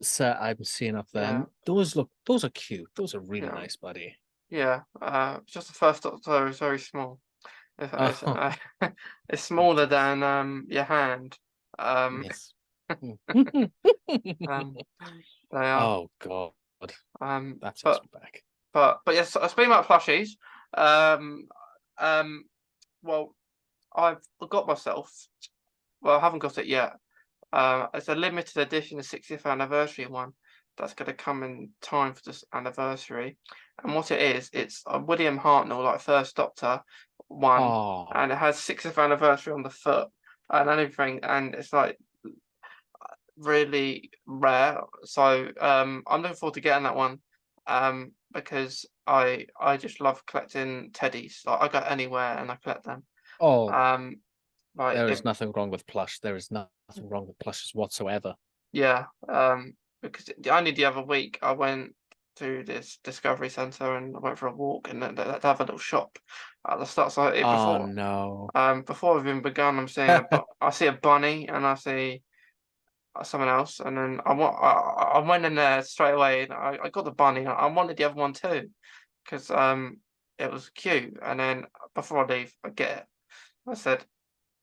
set I'm seeing up there. yeah, And those are cute. Those are really yeah, nice, buddy. yeah. Just the first Doctor is very small. It's, Oh, it's smaller yes. than your hand. Um, Yes. um, they are. Oh God, that takes But me back. but yes, speaking about plushies, um, um, well, I've got myself. Well, I haven't got it yet. It's a limited edition, the 60th anniversary one. That's going to come in time for this anniversary. And what it is, it's a William Hartnell, like First Doctor one, Oh, and it has 60th anniversary on the foot and everything. And it's like really rare. So I'm looking forward to getting that one, because I just love collecting teddies. Like I go anywhere and I collect them. oh, Um, like there if is nothing wrong with plush. There is nothing wrong with plushes whatsoever. Yeah, because only the other week I went to this Discovery Centre and I went for a walk and they have a little shop at the start. So Oh no. before I've even begun, I see a bunny and I see someone else, and then I went in there straight away and I got the bunny. I wanted the other one too because it was cute. And then before I leave, I get it. I said,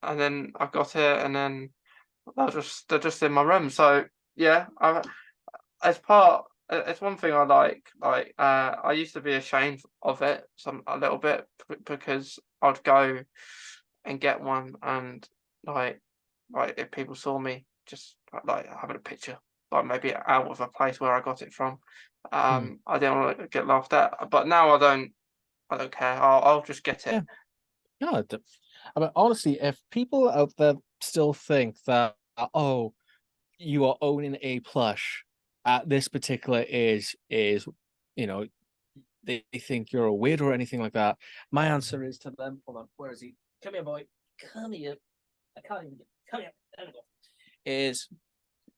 and then I got it, and then they're just in my room. So yeah, as part, it's one thing I like. Like I used to be ashamed of it a little bit because I'd go and get one, and like if people saw me just like having a picture, like maybe out of a place where I got it from, Hmm. I didn't want to get laughed at. But now I don't care. I'll just get it. Yeah. No, I mean, honestly, if people out there still think that, oh, you are owning a plush at this particular age is, you know, they think you're a weirdo or anything like that, my answer is to them, hold on, where is he? Come here, boy. Come here. I can't even get, come here. There we go. Is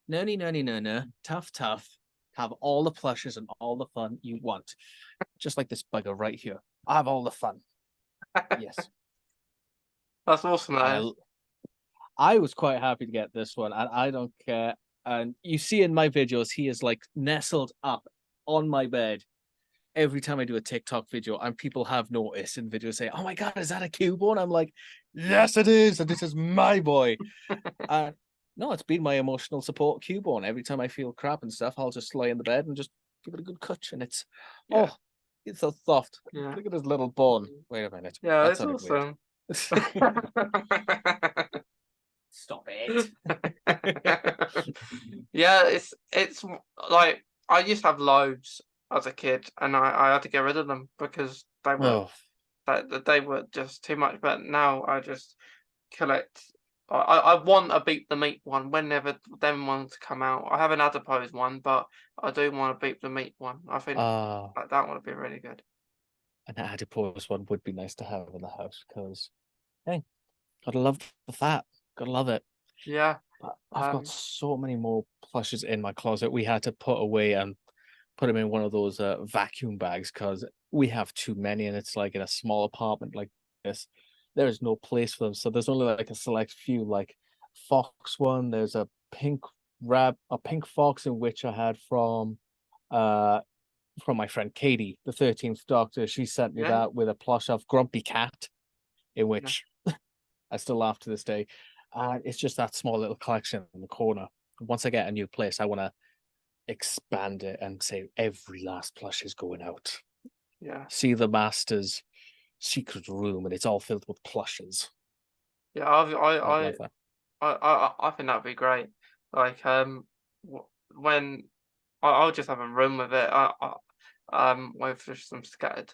no, tough, tough. Have all the plushes and all the fun you want. Just like this bugger right here. I have all the fun. Yes. That's awesome, And that is. I was quite happy to get this one, and I don't care. And you see in my videos, he is like nestled up on my bed every time I do a TikTok video, and people have noticed in videos say, "Oh my god, is that a Cubone?" I'm like, "Yes, it is, and this is my boy." And no, it's been my emotional support Cubone. Every time I feel crap and stuff, I'll just lie in the bed and just give it a good touch, and Yeah, oh, it's so soft. yeah, Look at his little bone. Wait a minute, yeah. that It's sounded weird. awesome. Stop it. Yeah, it's like I used to have loads as a kid, and I had to get rid of them because Oh, they were just too much. But now I just collect. I want a Beat the Meat one whenever them ones come out. I have an adipose one, but I do want a Beat the Meat one. I think uh, that would be really good. an adipose one would be nice to have in the house because, hey, gotta love the fat. Gotta love it. Yeah. But I've got Um. so many more plushes in my closet. We had to put away and put them in one of those vacuum bags because we have too many, and it's like in a small apartment like this, there is no place for them. So there's only like a select few, like fox one. There's a pink fox in which I had from uh from my friend Katie, the 13th Doctor. She sent me Yeah, that with a plush of Grumpy Cat, in yeah, which I still laugh to this day. And it's just that small little collection in the corner. Once I get a new place, I want to expand it and say every last plush is going out. yeah, See the Master's secret room, and it's all filled with plushes. yeah. I'd love that. I think that'd be great. Like, when I'll just have a room with it. With just some scattered,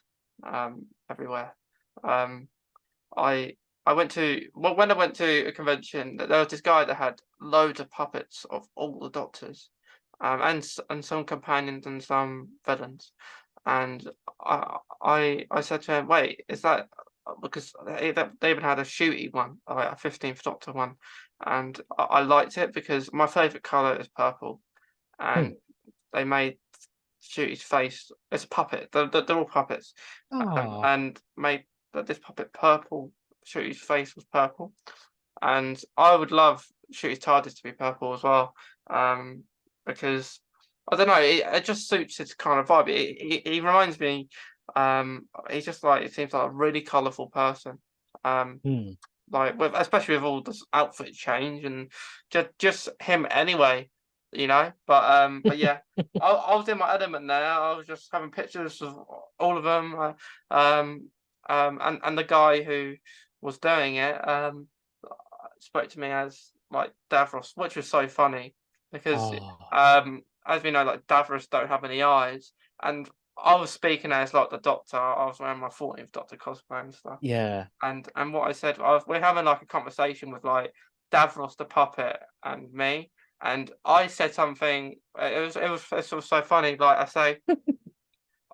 everywhere. Um, I I went to well when I went to a convention, there was this guy that had loads of puppets of all the Doctors, and some companions and some villains. And I said to him, "Wait, is that?" Because they even had a shooty one, like a 15th Doctor one, and I liked it because my favorite color is purple, Hmm. and they made Shooty's face. It's a puppet. They're all puppets, Oh, and made this puppet purple. Shooty's face was purple, and I would love Shooty's TARDIS to be purple as well, because I don't know, it just suits his kind of vibe. He reminds me, he's just like it seems like a really colourful person, um, hmm. like with especially with all this outfit change and just him anyway, you know. But yeah, I was in my element there. I was just having pictures of all of them, and the guy who was doing it, spoke to me as like Davros, which was so funny because Oh, as we know, like Davros don't have any eyes, and I was speaking as like the Doctor. I was wearing my 14th Doctor cosplay and stuff. yeah. And what I said, we're having like a conversation with like Davros the puppet and me, and I said something. It was so funny. Like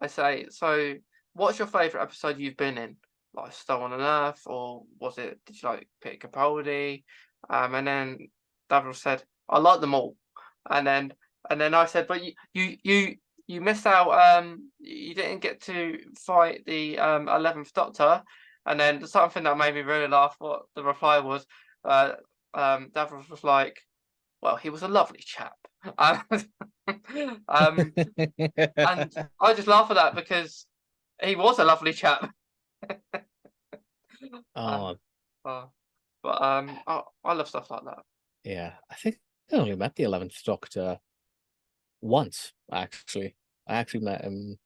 I say, so what's your favorite episode you've been in? Like Stolen on Earth, or was it? Did you like Peter Capaldi? And then Davros said, I like them all. And then I said, but you missed out. You didn't get to fight the 11th Doctor. And then something that made me really laugh. What the reply was, uh, Davros was like, well, he was a lovely chap. Um, and I just laugh at that because he was a lovely chap. Oh, Um, uh, but I love stuff like that. yeah. I think I only met the 11th Doctor once, actually. I actually met him.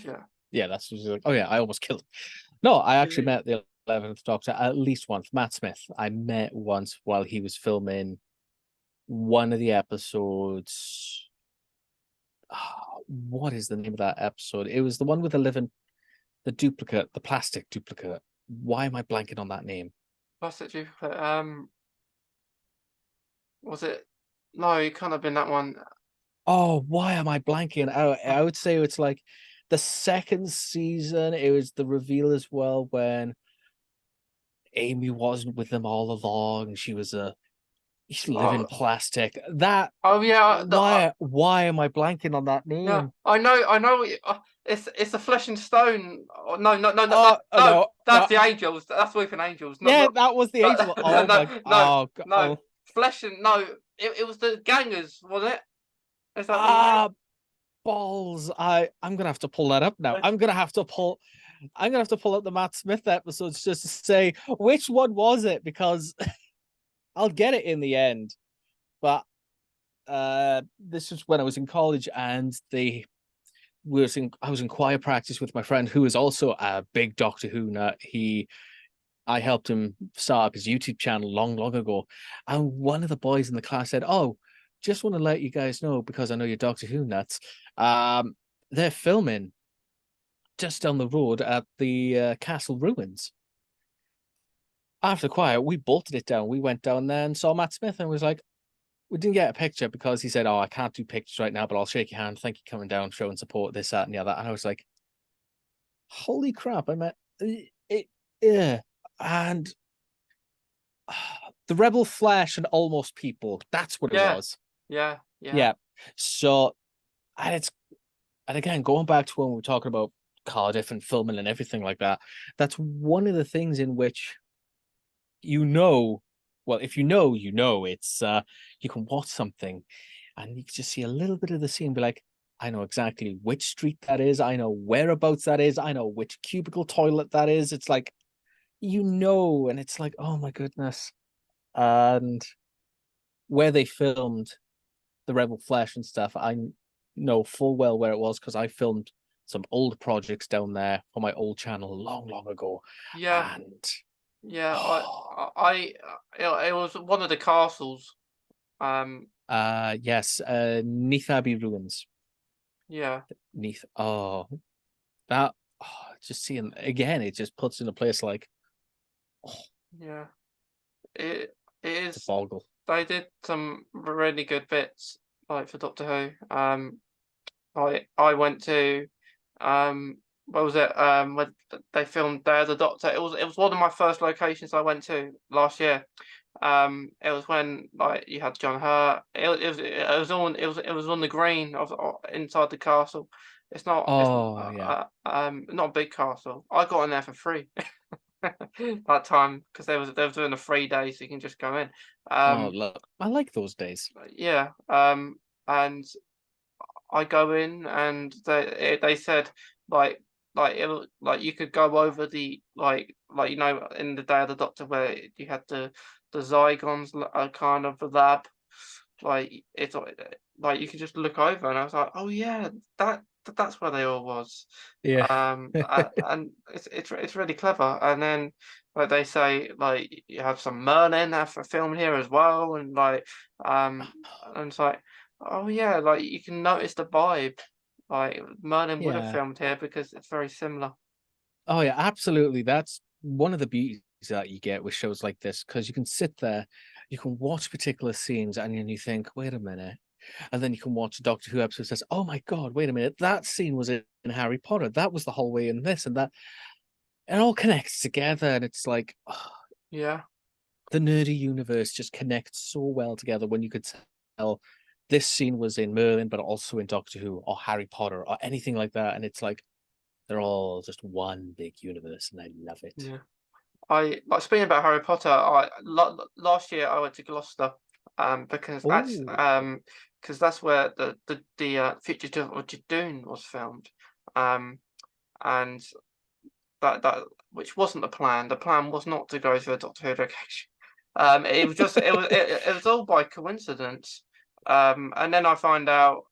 Yeah. Yeah, that's just like, oh yeah, I almost killed him. No, I actually Yeah. met the 11th Doctor at least once. Matt Smith, I met once while he was filming one of the episodes. What is the name of that episode? It was the one with the duplicate, the plastic duplicate. Why am I blanking on that name? Plastic duplicate. Was it? No, it can't have been that one. Oh, why am I blanking? I would say it's like the second season. It was the reveal as well when Amy wasn't with them all along. She lived in Oh, plastic. That oh yeah. why am I blanking on that Yeah, name? I know. I know. It's a flesh and stone. Oh, no, no, no, no, no, Oh, no. no, That's no. the angels. That's weeping angels. Not Yeah, not. that was the No, angel. no, Oh no, my no, no. oh Flesh and no. It was the gangers, wasn't it? Is that what you mean? ah balls. I'm gonna have to pull that up now. I'm gonna have to pull up the Matt Smith episodes just to say which one was it, because I'll get it in the end. But this was when I was in college, and I was in choir practice with my friend who is also a big Doctor Who nut. I helped him start up his YouTube channel long, long ago. And one of the boys in the class said, "Oh, just want to let you guys know, because I know you're Doctor Who nuts. Um, they're filming just down the road at the castle ruins." After the choir, we bolted it down. We went down there and saw Matt Smith, and was like, we didn't get a picture because he said, "Oh, I can't do pictures right now, but I'll shake your hand. Thank you for coming down, showing support, this, that, and the other." And I was like, holy crap, I met it, yeah. And the Rebel Flash and Almost People, that's what it Yeah, was. yeah, yeah, Yeah. So, and it's, and again, going back to when we were talking about Cardiff and filming and everything like that, that's one of the things in which, you know, well, if you know, you know, it's you can watch something and you can just see a little bit of the scene, be like, I know exactly which street that is. I know whereabouts that is. I know which cubicle toilet that is. It's like, and it's like, oh my goodness. And where they filmed the Rebel Flesh and stuff, I know full well where it was because I filmed some old projects down there for my old channel long, long ago. Yeah, And yeah. oh, It was one of the castles. Um, yes, Neath Abbey ruins. yeah, Neath. Oh, that. Just seeing again, it just puts in a place like, oh, yeah. It it to is. boggle. They did some really good bits, like for Doctor Who. I went to, what was it? When they filmed Day of the Doctor. It was one of my first locations I went to last year. It was when like you had John Hurt. It was on the green of inside the castle. It's Oh yeah, not a big castle. I got in there for free that time because they was doing a free day, so you can just go in. oh Um, look, I like those days. yeah. And I go in and they said like like you could go over the like in the Day of the Doctor where you had the Zygons kind of lab, like it's like you could just look over and I was like, oh yeah, that's where they all was. Yeah. And it's really clever. And then like they say like you have some Merlin for film here as well, and like um and it's like, oh yeah, like you can notice the vibe. Like Merlin would have Yeah. filmed here because it's very similar. Oh yeah, absolutely. That's one of the beauties that you get with shows like this because you can sit there, you can watch particular scenes, and then you think, wait a minute. And then you can watch a Doctor Who episode that says, oh my God, wait a minute, that scene was in Harry Potter. That was the whole way in this and that. It all connects together. And it's like, Yeah, the nerdy universe just connects so well together when you could tell this scene was in Merlin, but also in Doctor Who or Harry Potter or anything like that. And it's like, they're all just one big universe, and I love it. yeah. I like speaking about Harry Potter. Last year I went to Gloucester, Oh, because that's where the Fugitive of Jadoon was filmed, um, and that which wasn't the plan. The plan was not to go to a Doctor Who location. It was just it was all by coincidence. And then I find out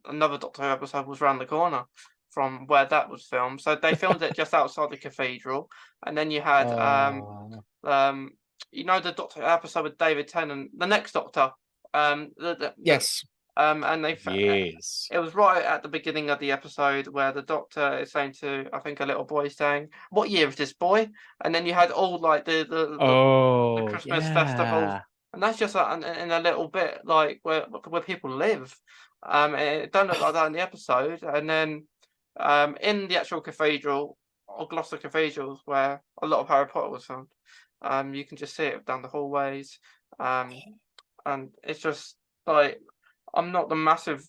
another Doctor Who episode was around the corner from where that was filmed. So they filmed it just outside the cathedral, and then you had oh, um the Doctor Who episode with David Tennant, the next Doctor, yes, and yes. it was right at the beginning of the episode where the Doctor is saying to, I think, a little boy saying, "What year is this, boy?" And then you had all like the Oh, Christmas festivals, yeah, and that's just in a little bit like where people live. It don't look like that in the episode, and then in the actual cathedral or Gloucester Cathedral, where a lot of Harry Potter was filmed, you can just see it down the hallways, um, and it's just like I'm not the massive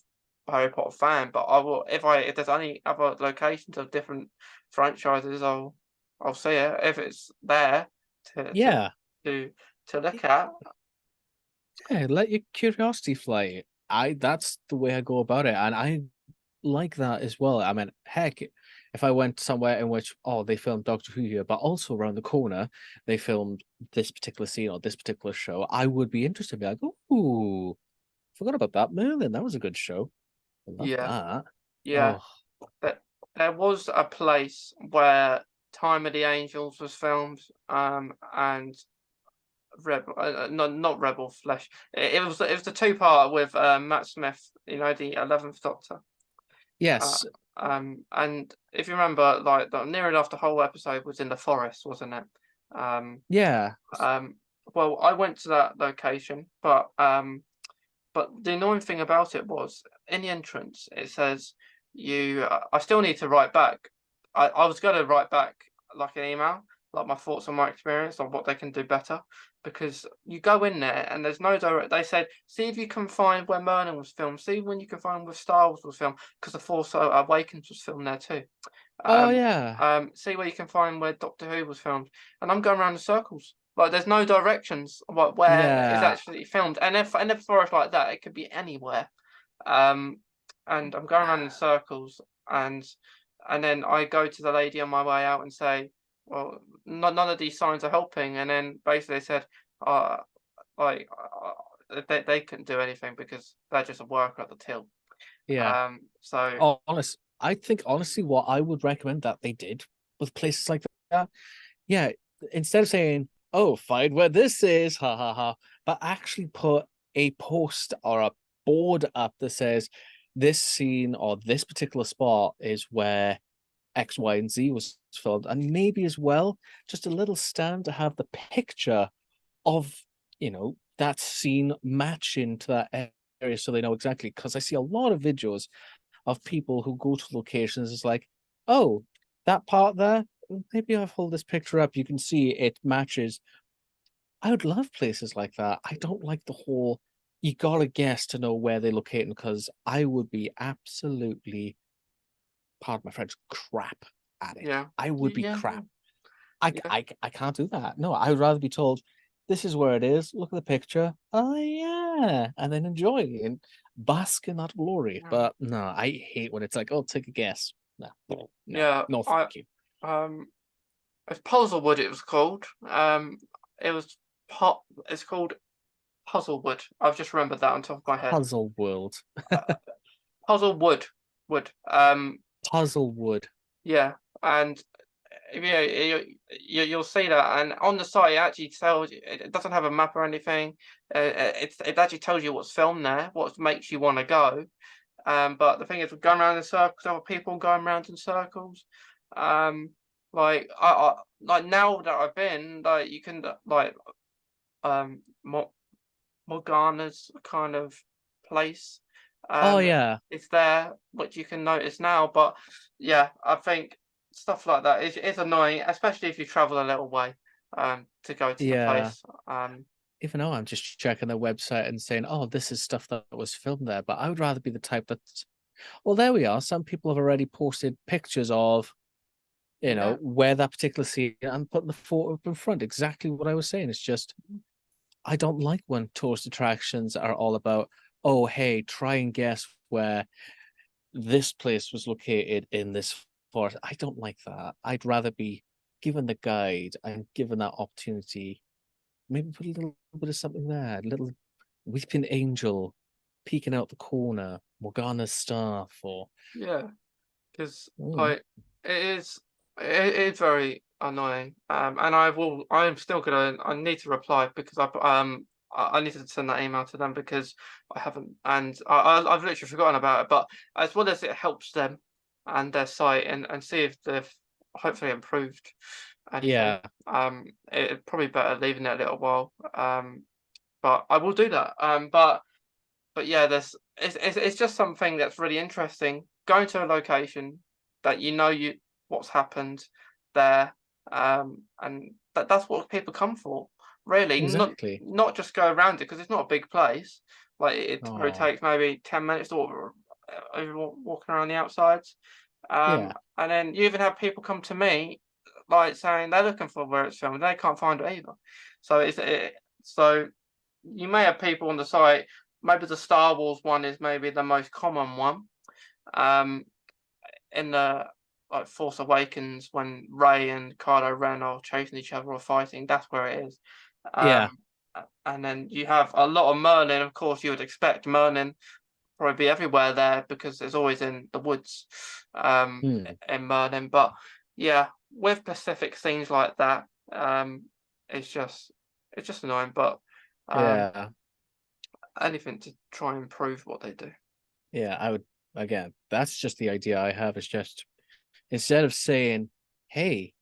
Harry Potter fan, but I will if there's any other locations of different franchises, I'll see it if it's there to to yeah, to to look at. yeah. Let your curiosity fly. That's the way I go about it, and I like that as well. I mean, heck, if I went somewhere in which, they filmed Doctor Who here, but also around the corner they filmed this particular scene or this particular show, I would be interested. Be like, ooh, forgot about that Merlin. That was a good show. I love Yeah, that. yeah. Oh, There was a place where Time of the Angels was filmed, and Rebel, not Rebel Flesh. It was the two-part with Matt Smith, the 11th Doctor. Uh, yes, and if you remember, like near enough the whole episode was in the forest, wasn't it? Um, yeah, um, well, I went to that location, but the annoying thing about it was in the entrance it says you. I still need to write back. I was going to write back like an email, like my thoughts on my experience on what they can do better, because you go in there and there's no direct. They said, see if you can find where Merlin was filmed. See when you can find where Star Wars was filmed, because the Force Awakens was filmed there too. oh Um, yeah, see where you can find where Doctor Who was filmed, and I'm going around in circles. Like there's no directions what where it's yeah. actually filmed, and if for a forest like that, it could be anywhere. Um, and I'm going around in circles, and then I go to the lady on my way out and say, "Well, none of these signs are helping." And then basically they said, uh, like they couldn't do anything because they're just a worker at the till. Yeah. So I think honestly, what I would recommend that they did with places like that, yeah, instead of saying, "Oh, find where this is," ha ha ha, but actually put a post or a board up that says, "This scene or this particular spot is where X, Y, and Z was filmed," and maybe as well just a little stand to have the picture of that scene matching to that area, so they know exactly. Because I see a lot of videos of people who go to locations. It's like, oh, that part there, maybe I'll hold this picture up. You can see it matches. I would love places like that. I don't like the whole, you gotta guess to know where they're located, because I would be absolutely, pardon my French, crap at it. yeah, I would be yeah, crap. yeah, I can't do that. No, I would rather be told, this is where it is. Look at the picture. Oh yeah, and then enjoy and bask in that glory. yeah. But no, I hate when it's like, oh, take a guess. No, no, Yeah, no, I thank you. um it's Puzzlewood it was called. It was pot it's called Puzzlewood. I've just remembered that on top of my head. Puzzle World, Uh, Puzzlewood. Wood. Puzzlewood. Yeah, and you'll see that, and on the site it actually tells you. It doesn't have a map or anything. It actually tells you what's filmed there, what makes you want to go. But the thing is, we're going around in circles. Other people going around in circles. Um, like now that I've been, like you can like um Mo Morgana's kind of place. Oh Um, yeah, it's there, which you can notice now. But yeah, I think stuff like that is annoying, especially if you travel a little way to go to the yeah. place. Um, Even though I'm just checking their website and saying, oh, this is stuff that was filmed there, but I would rather be the type that's, well, there we are. Some people have already posted pictures of yeah, where that particular scene and putting the photo up in front. Exactly what I was saying. It's just, I don't like when tourist attractions are all about, oh, hey, try and guess where this place was located in this forest. I don't like that. I'd rather be given the guide and given that opportunity. Maybe put a little bit of something there, a little weeping angel peeking out the corner, Morgana's staff, or yeah. Because oh, like it is it is very annoying. And I'm still gonna I need to reply because I need to send that email to them because I haven't, and I've literally forgotten about it. But as well as it helps them and their site, and see if they've hopefully improved anything. yeah, It probably better leaving it a little while. But I will do that. But yeah, it's just something that's really interesting. Going to a location that you what's happened there, and that's what people come for. Really, exactly. not just go around it because it's not a big place. Like it probably Oh, takes maybe 10 minutes to walking around the outsides. yeah, And then you even have people come to me like saying they're looking for where it's filmed and they can't find it either. So so you may have people on the site. Maybe the Star Wars one is maybe the most common one. Um, in the like Force Awakens, when Rey and Kylo Ren are chasing each other or fighting, that's where it is. yeah, And then you have a lot of Merlin. Of course, you would expect Merlin probably be everywhere there because it's always in the woods. hmm, In Merlin, but yeah, with specific things like that, it's just it's just annoying. But um, yeah, anything to try and improve what they do. yeah. I would, again. That's just the idea I have. Is just, instead of saying, "Hey,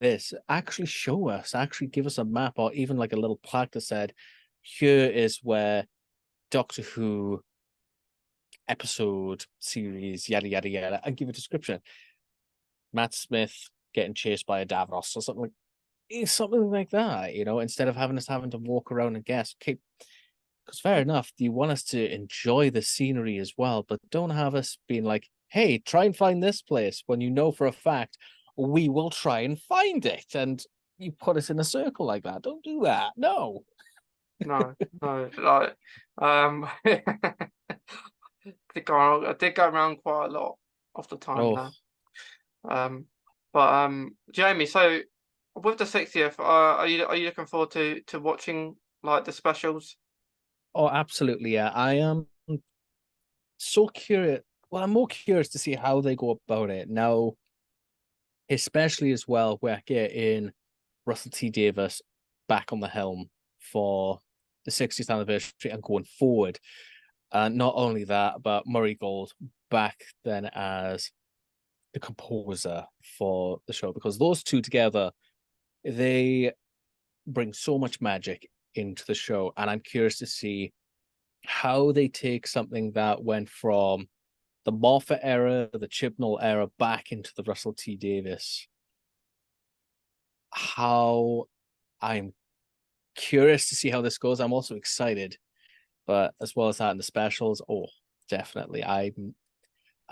this," actually show us, actually give us a map or even like a little plaque that said, "Here is where Doctor Who episode series, yada yada yada," and give a description. Matt Smith getting chased by a Davros or something like that, instead of having to walk around and guess. Okay, because fair enough, you want us to enjoy the scenery as well, but don't have us being like, hey, try and find this place when you know for a fact we will try and find it. And you put us in a circle like that. Don't do that. No. No, no, like, um, I did go around quite a lot of the time Oh, there. Um, but Jamie, so with the 60th, are you looking forward to watching like the specials? oh, absolutely. Yeah, I am so curious. Well, I'm more curious to see how they go about it now, especially as well. We're getting Russell T Davis back on the helm for the 60th anniversary and going forward. And not only that, but Murray Gold back then as the composer for the show, because those two together, they bring so much magic into the show. And I'm curious to see how they take something that went from the Moffat era, the Chibnall era, back into the Russell T Davis. How I'm curious to see how this goes. I'm also excited, but as well as that, in the specials, oh, definitely, I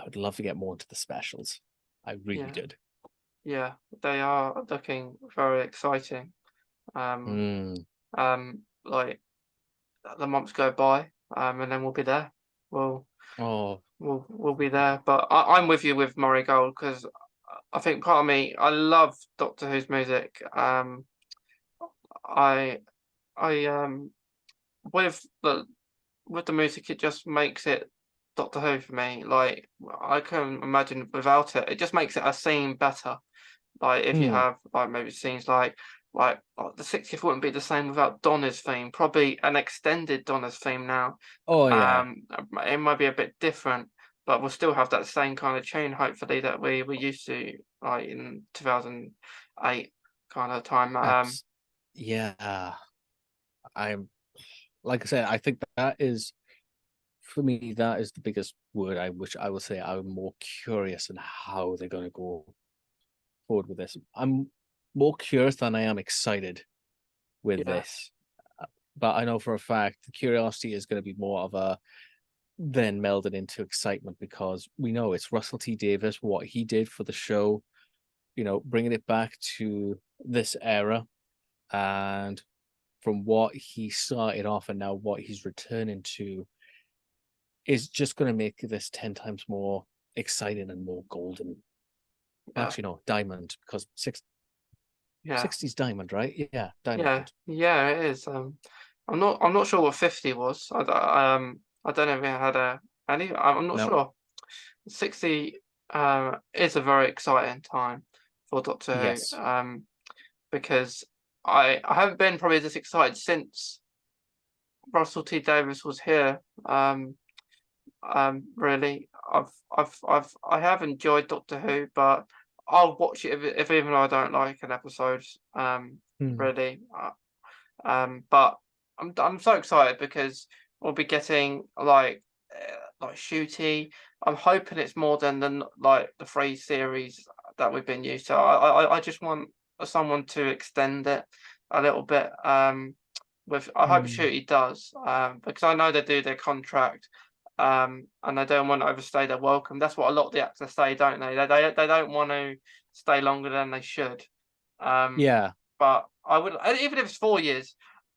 would love to get more into the specials. I really Yeah, did. yeah, they are looking very exciting. Um, Mm. like the months go by, and then we'll be there. We'll Oh, we'll be there. But I'm with you with Murray Gold because I think part of me, I love Doctor Who's music. I I with the music, it just makes it Doctor Who for me. Like I can imagine without it, it just makes it a scene better. Like if you mm. have like maybe scenes like the 60th wouldn't be the same without Donna's theme. Probably an extended Donna's theme now. Oh yeah, It might be a bit different, but we'll still have that same kind of tune, hopefully, that we used to like in 2008 kind of time. yeah. I'm like I said, I think that is for me, that is the biggest word I wish I would say. I'm more curious in how they're going to go forward with this. I'm more curious than I am excited with Yeah, this. But I know for a fact the curiosity is going to be more of a then melded into excitement because we know it's Russell T Davis, what he did for the show, bringing it back to this era. And from what he started off and now what he's returning to is just going to make this 10 times more exciting and more golden. yeah, Actually, no, diamond, because yeah. 60's diamond, right? Yeah, Yeah, diamond. yeah, it is. I'm not sure what 50 was. I don't know if it had any. I'm not No, sure. 60 is a very exciting time for Doctor Who. yes. Because I haven't been probably this excited since Russell T Davis was here. Really, I have enjoyed Doctor Who, but I'll watch it if even though I don't like an episode. Hmm. Really. But I'm so excited because we'll be getting like Shooty. I'm hoping it's more than like the free series that we've been used to. I just want someone to extend it a little bit. With I hope Hmm. Shooty does. Because I know they do their contract. And they don't want to overstay their welcome. That's what a lot of the actors say, don't they? They don't want to stay longer than they should. Um, Yeah. but I would, even if it's 4 years,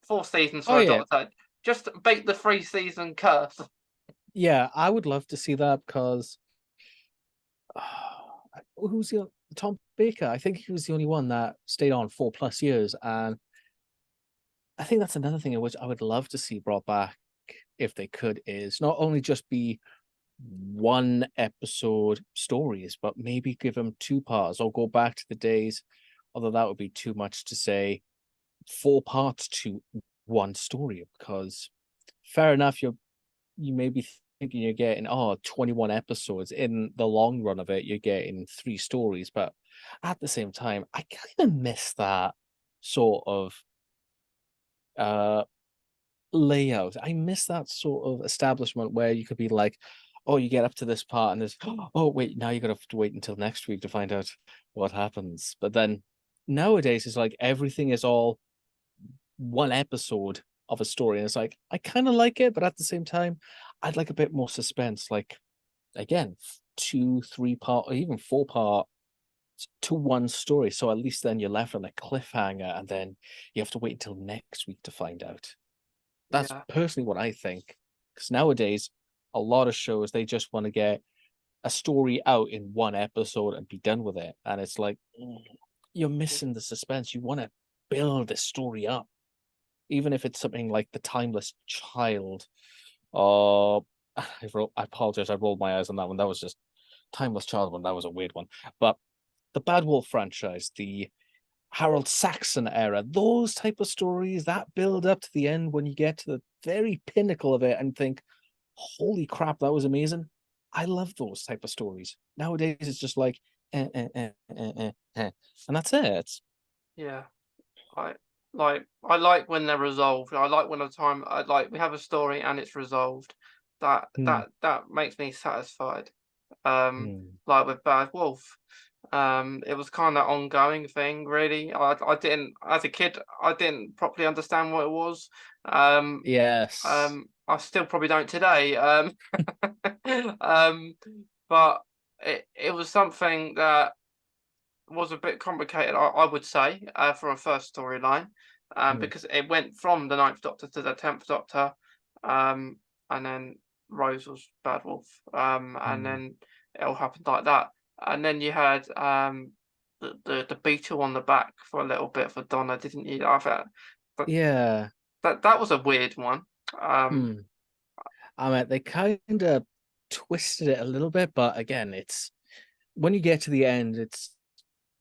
4 seasons Oh, for a yeah. Doctor, just beat the 3-season curse. Yeah, I would love to see that because who's the Tom Baker? I think he was the only one that stayed on 4+ years. And I think that's another thing in which I would love to see brought back if they could is not only just be one episode stories, but maybe give them two parts or go back to the days, although that would be too much to say, 4 parts to one story. Because fair enough, you may be thinking you're getting 21 episodes. In the long run of it, you're getting 3 stories, but at the same time, I kind of miss that sort of uh layout. I miss that sort of establishment where you could be like, oh, you get up to this part and there's, oh, wait, now you're going to have to wait until next week to find out what happens. But then nowadays, it's like everything is all one episode of a story. And it's like, I kind of like it, but at the same time, I'd like a bit more suspense. Like, again, 2, 3 part, or even 4 part to one story. So at least then you're left on a cliffhanger and then you have to wait until next week to find out. That's Yeah, personally what I think. Because nowadays, a lot of shows, they just want to get a story out in one episode and be done with it. And it's like, you're missing the suspense. You want to build the story up, even if it's something like The Timeless Child. Or I apologize, I rolled my eyes on that one. That was just Timeless Child one. That was a weird one. But the Bad Wolf franchise, the Harold Saxon era, those type of stories that build up to the end when you get to the very pinnacle of it and think, holy crap, that was amazing. I love those type of stories. Nowadays, it's just like, and that's it. Yeah. I like when they're resolved. I like when we have a story and it's resolved. That makes me satisfied. Like with Bad Wolf. It was kind of ongoing thing, really. I didn't, as a kid, I didn't properly understand what it was. Yes. I still probably don't today. But it was something that was a bit complicated, I would say, for a first storyline, because it went from the Ninth Doctor to the 10th Doctor, and then Rose was Bad Wolf, and then it all happened like that. And then you had the beetle on the back for a little bit for Donna, didn't you? I thought Yeah. that was a weird one. I mean, they kind of twisted it a little bit, but again, it's when you get to the end,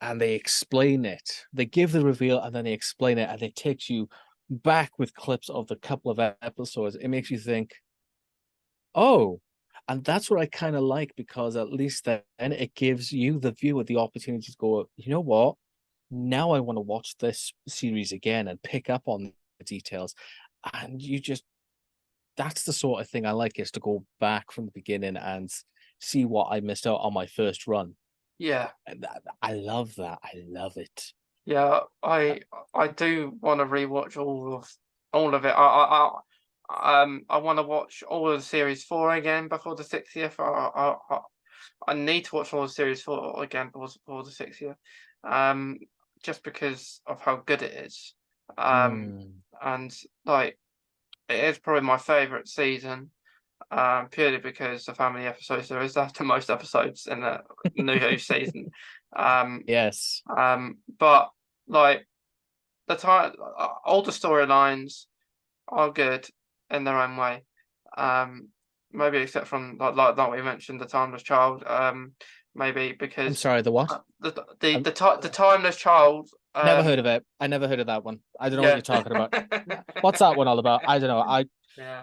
and they explain it. They give the reveal and then they explain it, and it takes you back with clips of the couple of episodes. It makes you think, oh, and that's what I kind of like, because at least then it gives you, the viewer, the opportunity to go, you know what? Now I want to watch this series again and pick up on the details. And that's the sort of thing I like, is to go back from the beginning and see what I missed out on my first run. Yeah, And I love that. I love it. yeah. I do want to rewatch all of it. I want to watch all of series 4 again before the 60th. I need to watch all of series 4 again before the 60th. Just because of how good it is. And like, it is probably my favorite season. Purely because of how many episodes there is. That's the most episodes in the New Who season. Yes. But like all the storylines are good in their own way. Maybe except from like we mentioned, the Timeless Child. Maybe I'm because sorry, the what? the Timeless Child. Never heard of it. I never heard of that one. I don't know what Yeah. you're talking about. What's that one all about? I don't know. Yeah.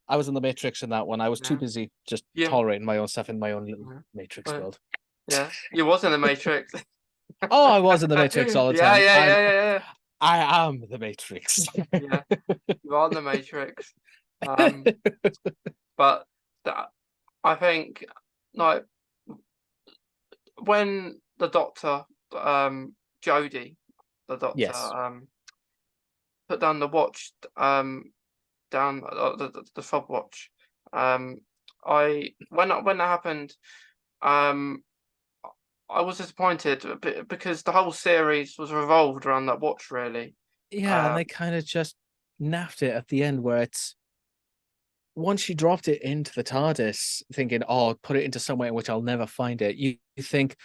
I was in the Matrix in that one. I was too Yeah. busy just Yeah. tolerating my own stuff in my own little Yeah. Matrix Well, world. yeah. You was in the Matrix. Oh, I was in the Matrix all the Yeah, time. yeah, yeah, yeah, yeah. I am the Matrix. Yeah, you are in the Matrix. But I think, like, when the Doctor, Jodie, the Doctor, Yes. put down the watch, down the fob watch. When that happened, um, I was disappointed because the whole series was revolved around that watch, really. Yeah, and they kind of just naffed it at the end, where it's, once she dropped it into the TARDIS, thinking, oh, I'll put it into somewhere in which I'll never find it. You think,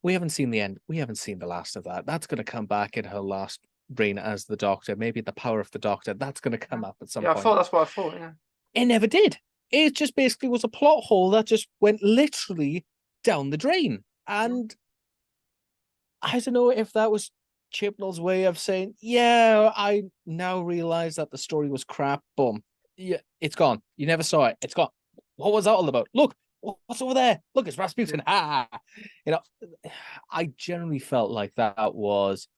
we haven't seen the end. We haven't seen the last of that. That's going to come back in her last reign as the Doctor. Maybe the power of the Doctor. That's going to come up at some Yeah, I thought point. that's what I thought. Yeah. It never did. It just basically was a plot hole that just went literally down the drain. And I don't know if that was Chibnall's way of saying, yeah, I now realize that the story was crap. Boom. Yeah, it's gone. You never saw it. It's gone. What was that all about? Look, what's over there? Look, it's Rasputin. Ha! You know, I generally felt like that was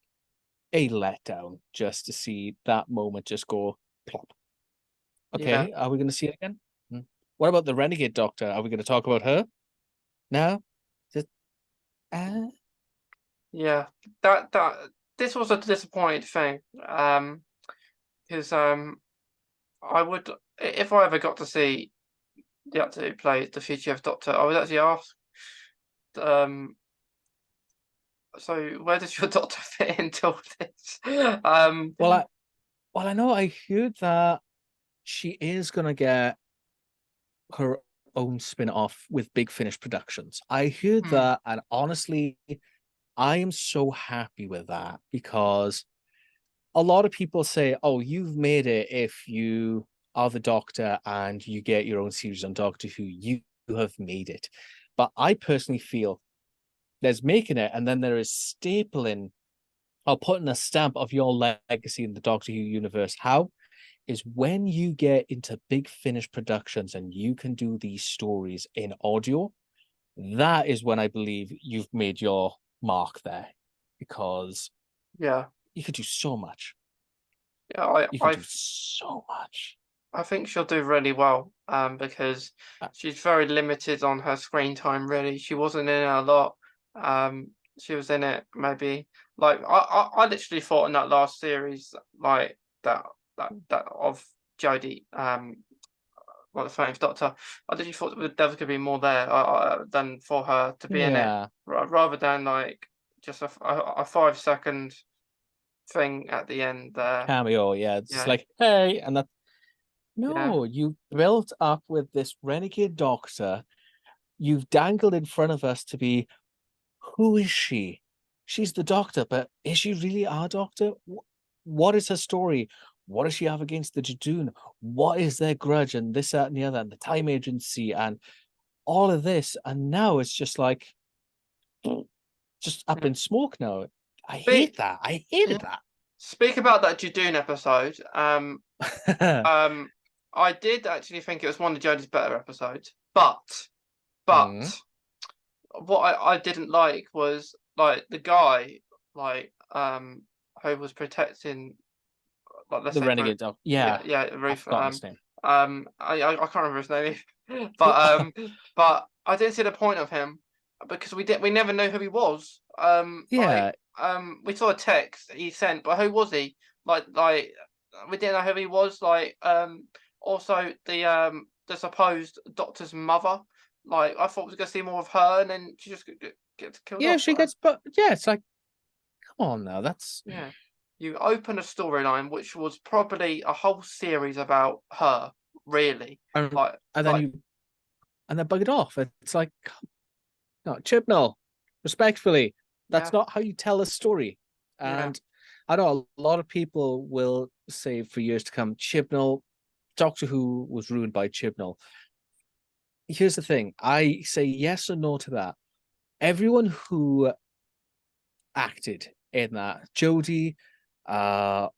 a letdown, just to see that moment just go plop. Yeah. Okay, are we going to see it again? What about the Renegade Doctor? Are we going to talk about her? No? Just, Yeah. That this was a disappointing thing. Because I would, if I ever got to see the actor who played the future Doctor, I would actually ask, so where does your Doctor fit into all this? well, I know I heard that she is going to get her own spin-off with Big Finish Productions. I heard Hmm. that, and honestly, I am so happy with that because a lot of people say, "Oh, you've made it if you are the Doctor and you get your own series on Doctor Who. You have made it." But I personally feel there's making it, and then there is stapling or putting a stamp of your legacy in the Doctor Who universe. How is when you get into Big Finish Productions and you can do these stories in audio. That is when I believe you've made your mark there, because Yeah. you could do so much. Yeah. You can do so much. I think she'll do really well. Because Uh, she's very limited on her screen time. Really, she wasn't in it a lot. She was in it maybe like I literally thought in that last series like that of Jodie. Well, the 13th Doctor. I literally thought there was going to be more there than for her to be in it, yeah, rather than like just a 5 second thing at the end there. cameo. Yeah, it's just Yeah, like, hey, and that. yeah, No, you built up with this renegade doctor. You've dangled in front of us to be, who is she? She's the doctor, but is she really our doctor? What is her story? What does she have against the Jadoon? What is their grudge? And this, that, and the other, and the time agency, and all of this. And now it's just like, just up yeah. in smoke now. I hate Speak, that. I yeah. hated Speak about that Jadoon episode. that. I did actually think it was one of Jodie's better episodes, but Mm, what I didn't like was like the guy like who was protecting, like let's the say renegade dog. yeah, Yeah, yeah, I've Ruth. forgotten his name. I can't remember his name, but I didn't see the point of him because we never knew who he was. Yeah, We saw a text he sent, but who was he? Like we didn't know who he was. Also the supposed Doctor's mother. Like I thought we was gonna see more of her, and then she just gets killed yeah, off. she gets, but yeah, it's like, come on now, that's Yeah. You open a storyline which was probably a whole series about her, really. and, Like and then like you and then bug it off. It's like, no, Chibnall, respectfully, that's yeah, not how you tell a story. yeah. And I know a lot of people will say for years to come, Chibnall, Doctor Who was ruined by Chibnall. Here's the thing, I say yes or no to that. Everyone who acted in that, Jodie, uh,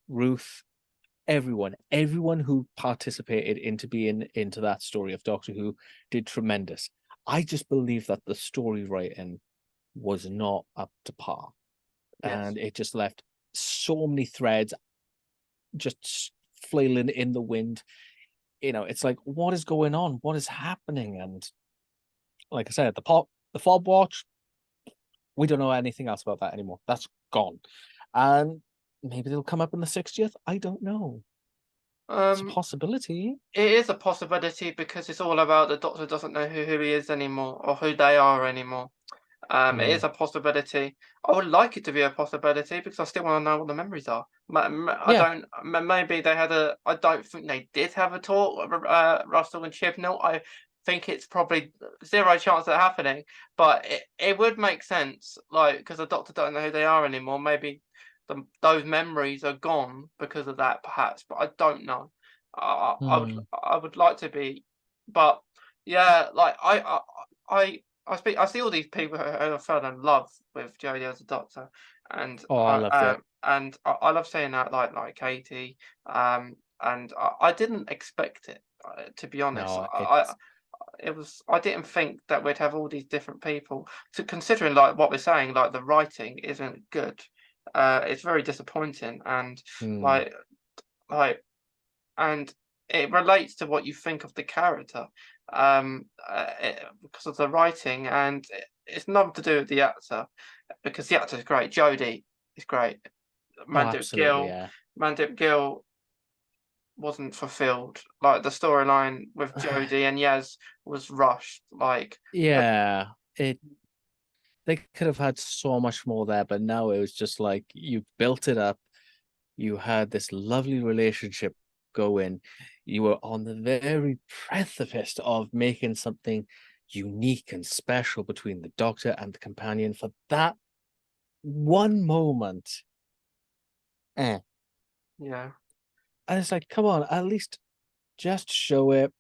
Ruth, everyone who participated into being into that story of Doctor Who did tremendous. I just believe that the story writing was not up to par, Yes. and it just left so many threads just flailing in the wind. It's like, what is going on? What is happening? And like I said, the fob watch, we don't know anything else about that anymore. That's gone. And maybe they'll come up in the 60th. I don't know. It's a Um possibility. it is a possibility because it's all about the Doctor doesn't know who he is anymore or who they are anymore. It is Mm. a possibility. I would like it to be a possibility because I still want to know what the memories are. I Yeah. don't. Maybe they had a. I don't think they did have a talk. Russell and Chibnall. I think it's probably zero chance of that happening. But it would make sense, like because the Doctor don't know who they are anymore. Maybe those memories are gone because of that, perhaps. But I don't know. Hmm. I would like to be, but yeah, like I see all these people who have fell in love with Jodie as a doctor, and Oh, I loved it. I love saying that like Katie, and I didn't expect it, to be honest. No, it's I didn't think that we'd have all these different people. So considering like what we're saying, like the writing isn't good, it's very disappointing, and hmm. like like and it relates to what you think of the character, because of the writing, and it's nothing to do with the actor, because the actor is great. Jodie is great. Oh, Mandip absolutely, Gill, yeah. Mandip Gill wasn't fulfilled. Like the storyline with Jodie and Yaz was rushed. Uh, Yeah. It They could have had so much more there, but now it was just like you built it up. You had this lovely relationship going. You were on the very precipice of making something unique and special between the Doctor and the companion for that one moment. Eh. Yeah. And it's like, come on, at least just show it.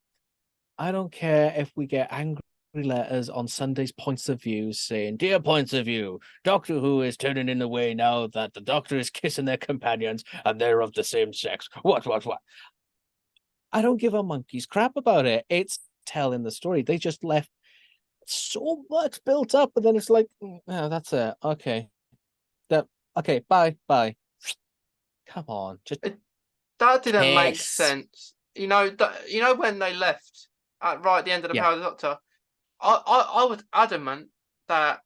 I don't care if we get angry letters on Sunday's points of view saying, "Dear points of view, Doctor Who is turning in the way now that the Doctor is kissing their companions and they're of the same sex." What? I don't give a monkey's crap about it. It's telling the story. They just left so much built up, and then it's like, oh, that's it. Okay. That okay, bye. Come on, just It, that didn't make kiss. sense. When they left at right at the end of the Yeah, Power of the Doctor, I was adamant that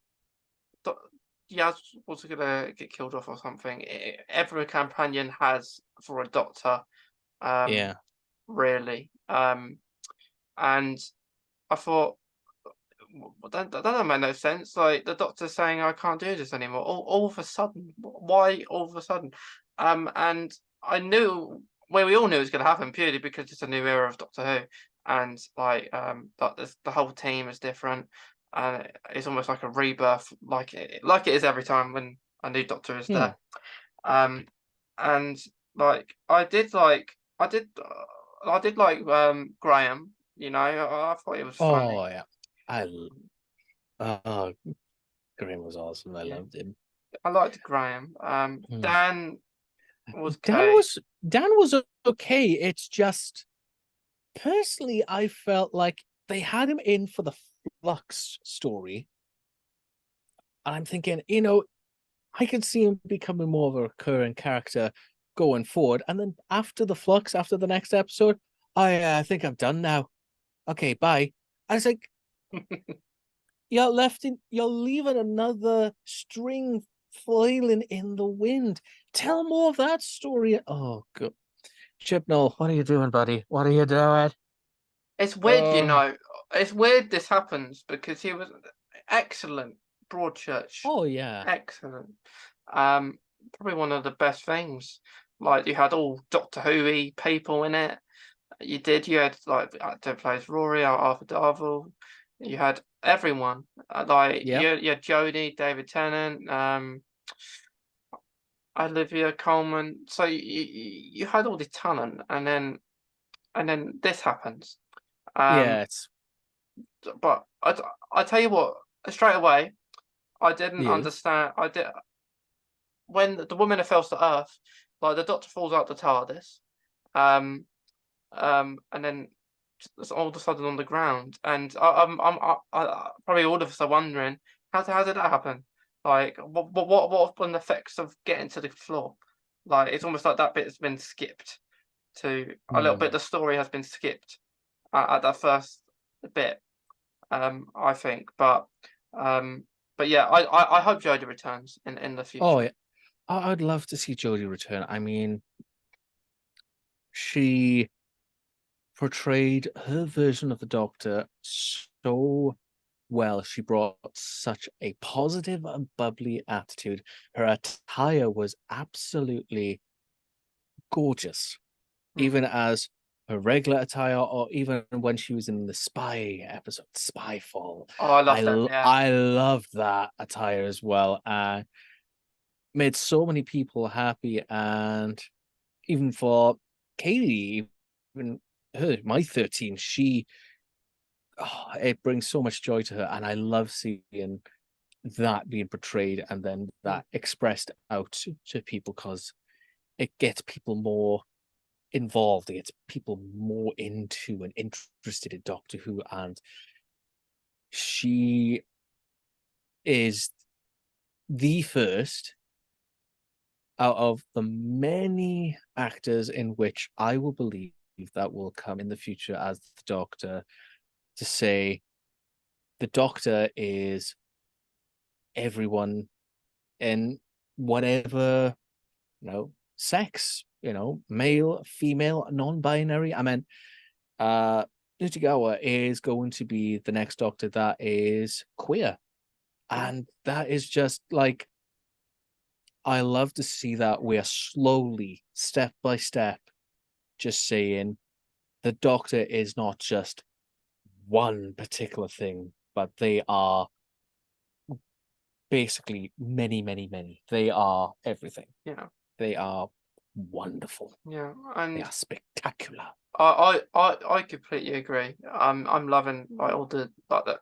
Yaz was gonna get killed off or something. Every companion has for a Doctor, yeah. really. And I thought, that doesn't make no sense. Like the Doctor's saying, I can't do this anymore. All of a sudden, why all of a sudden? And I knew, well, we all knew it was going to happen purely because it's a new era of Doctor Who, and the whole team is different, and it's almost like a rebirth, like it is every time when a new Doctor is Hmm. there. Um, and like I did like Graham. I thought it was funny. Oh yeah. I oh Graham was awesome. I Yeah. loved him. I liked Graham. Hmm. Dan was Dan okay. was Dan was okay. It's just personally, I felt like they had him in for the Flux story, and I'm thinking, I could see him becoming more of a recurring character going forward. And then after the Flux, after the next episode, I think I'm done now. Okay, bye. I was like, you're leaving another string flailing in the wind. Tell more of that story. Oh, good. Chibnall, what are you doing, buddy? What are you doing? It's weird, Oh, It's weird this happens because he was excellent, Broadchurch, oh yeah. excellent. Um, Probably one of the best things. Like you had all Doctor Who people in it. You had like the actor who plays Rory, Arthur Darvill. You had everyone. Yep. You had Jodie, David Tennant, Olivia Coleman. So you had all the talent, and then this happens. Yeah, Um, it's but I tell you what, straight away, I didn't yes. understand. I did when the woman who falls to Earth, like the Doctor falls out the TARDIS, um, and then it's all of a sudden on the ground, and probably all of us are wondering how did that happen? Like what have been the effects of getting to the floor? Like it's almost like that bit has been skipped to a little bit. Hmm. The story has been skipped at that first bit, I think. Um, but yeah, I hope Jodie returns in the Oh future. yeah. I'd love to see Jodie return. I mean, she portrayed her version of the Doctor so well. She brought such a positive and bubbly attitude. Her attire was absolutely gorgeous, even Mm. as her regular attire, or even when she was in the spy episode, Spyfall. Oh, I love that. Yeah, I loved that attire as well, and made so many people happy. And even for Katie, even her, my 13, it brings so much joy to her, and I love seeing that being portrayed and then mm. that expressed out to people because it gets people more involved, it gets people more into and interested in Doctor Who, and she is the first out of the many actors in which I will believe that will come in the future as the Doctor to say the Doctor is everyone in whatever, sex, male, female, non-binary. I mean, Nutigawa is going to be the next Doctor that is queer. Yeah. And that is just like, I love to see that we're slowly, step by step, just saying the Doctor is not just one particular thing, but they are basically many, many, many. They are everything. Yeah, They are wonderful. yeah, They and are spectacular. I completely agree. I'm loving like all the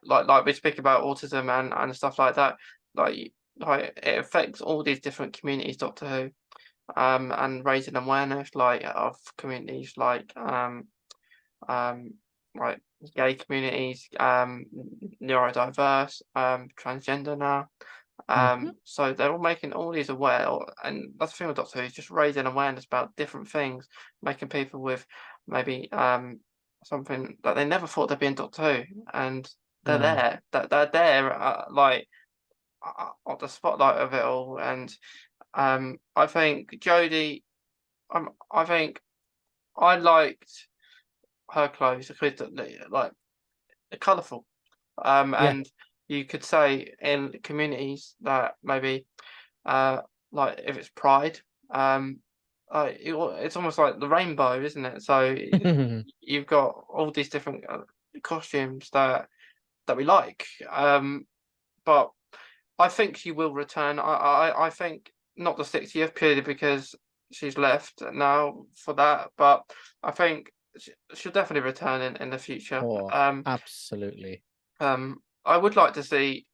like we speak about autism and stuff like that. Like like it affects all these different communities, Doctor Who. And raising awareness like of communities um like gay communities, neurodiverse, transgender now. Mhm. So they're all making all these aware, and that's the thing with Doctor Who is just raising awareness about different things, making people with maybe something that they never thought they'd be in Doctor Who, and they're No. there, that they're there, like on the spotlight of it all. And I think Jodie, I think I liked her clothes because like they're colourful. Yeah. And you could say in communities that maybe like if it's Pride, um, it's almost like the rainbow, isn't it? So you've got all these different costumes that we like. But I think she will return. I think not the 60th purely because she's left now for that, but I think she'll definitely return in the future. Oh, absolutely. I would like to see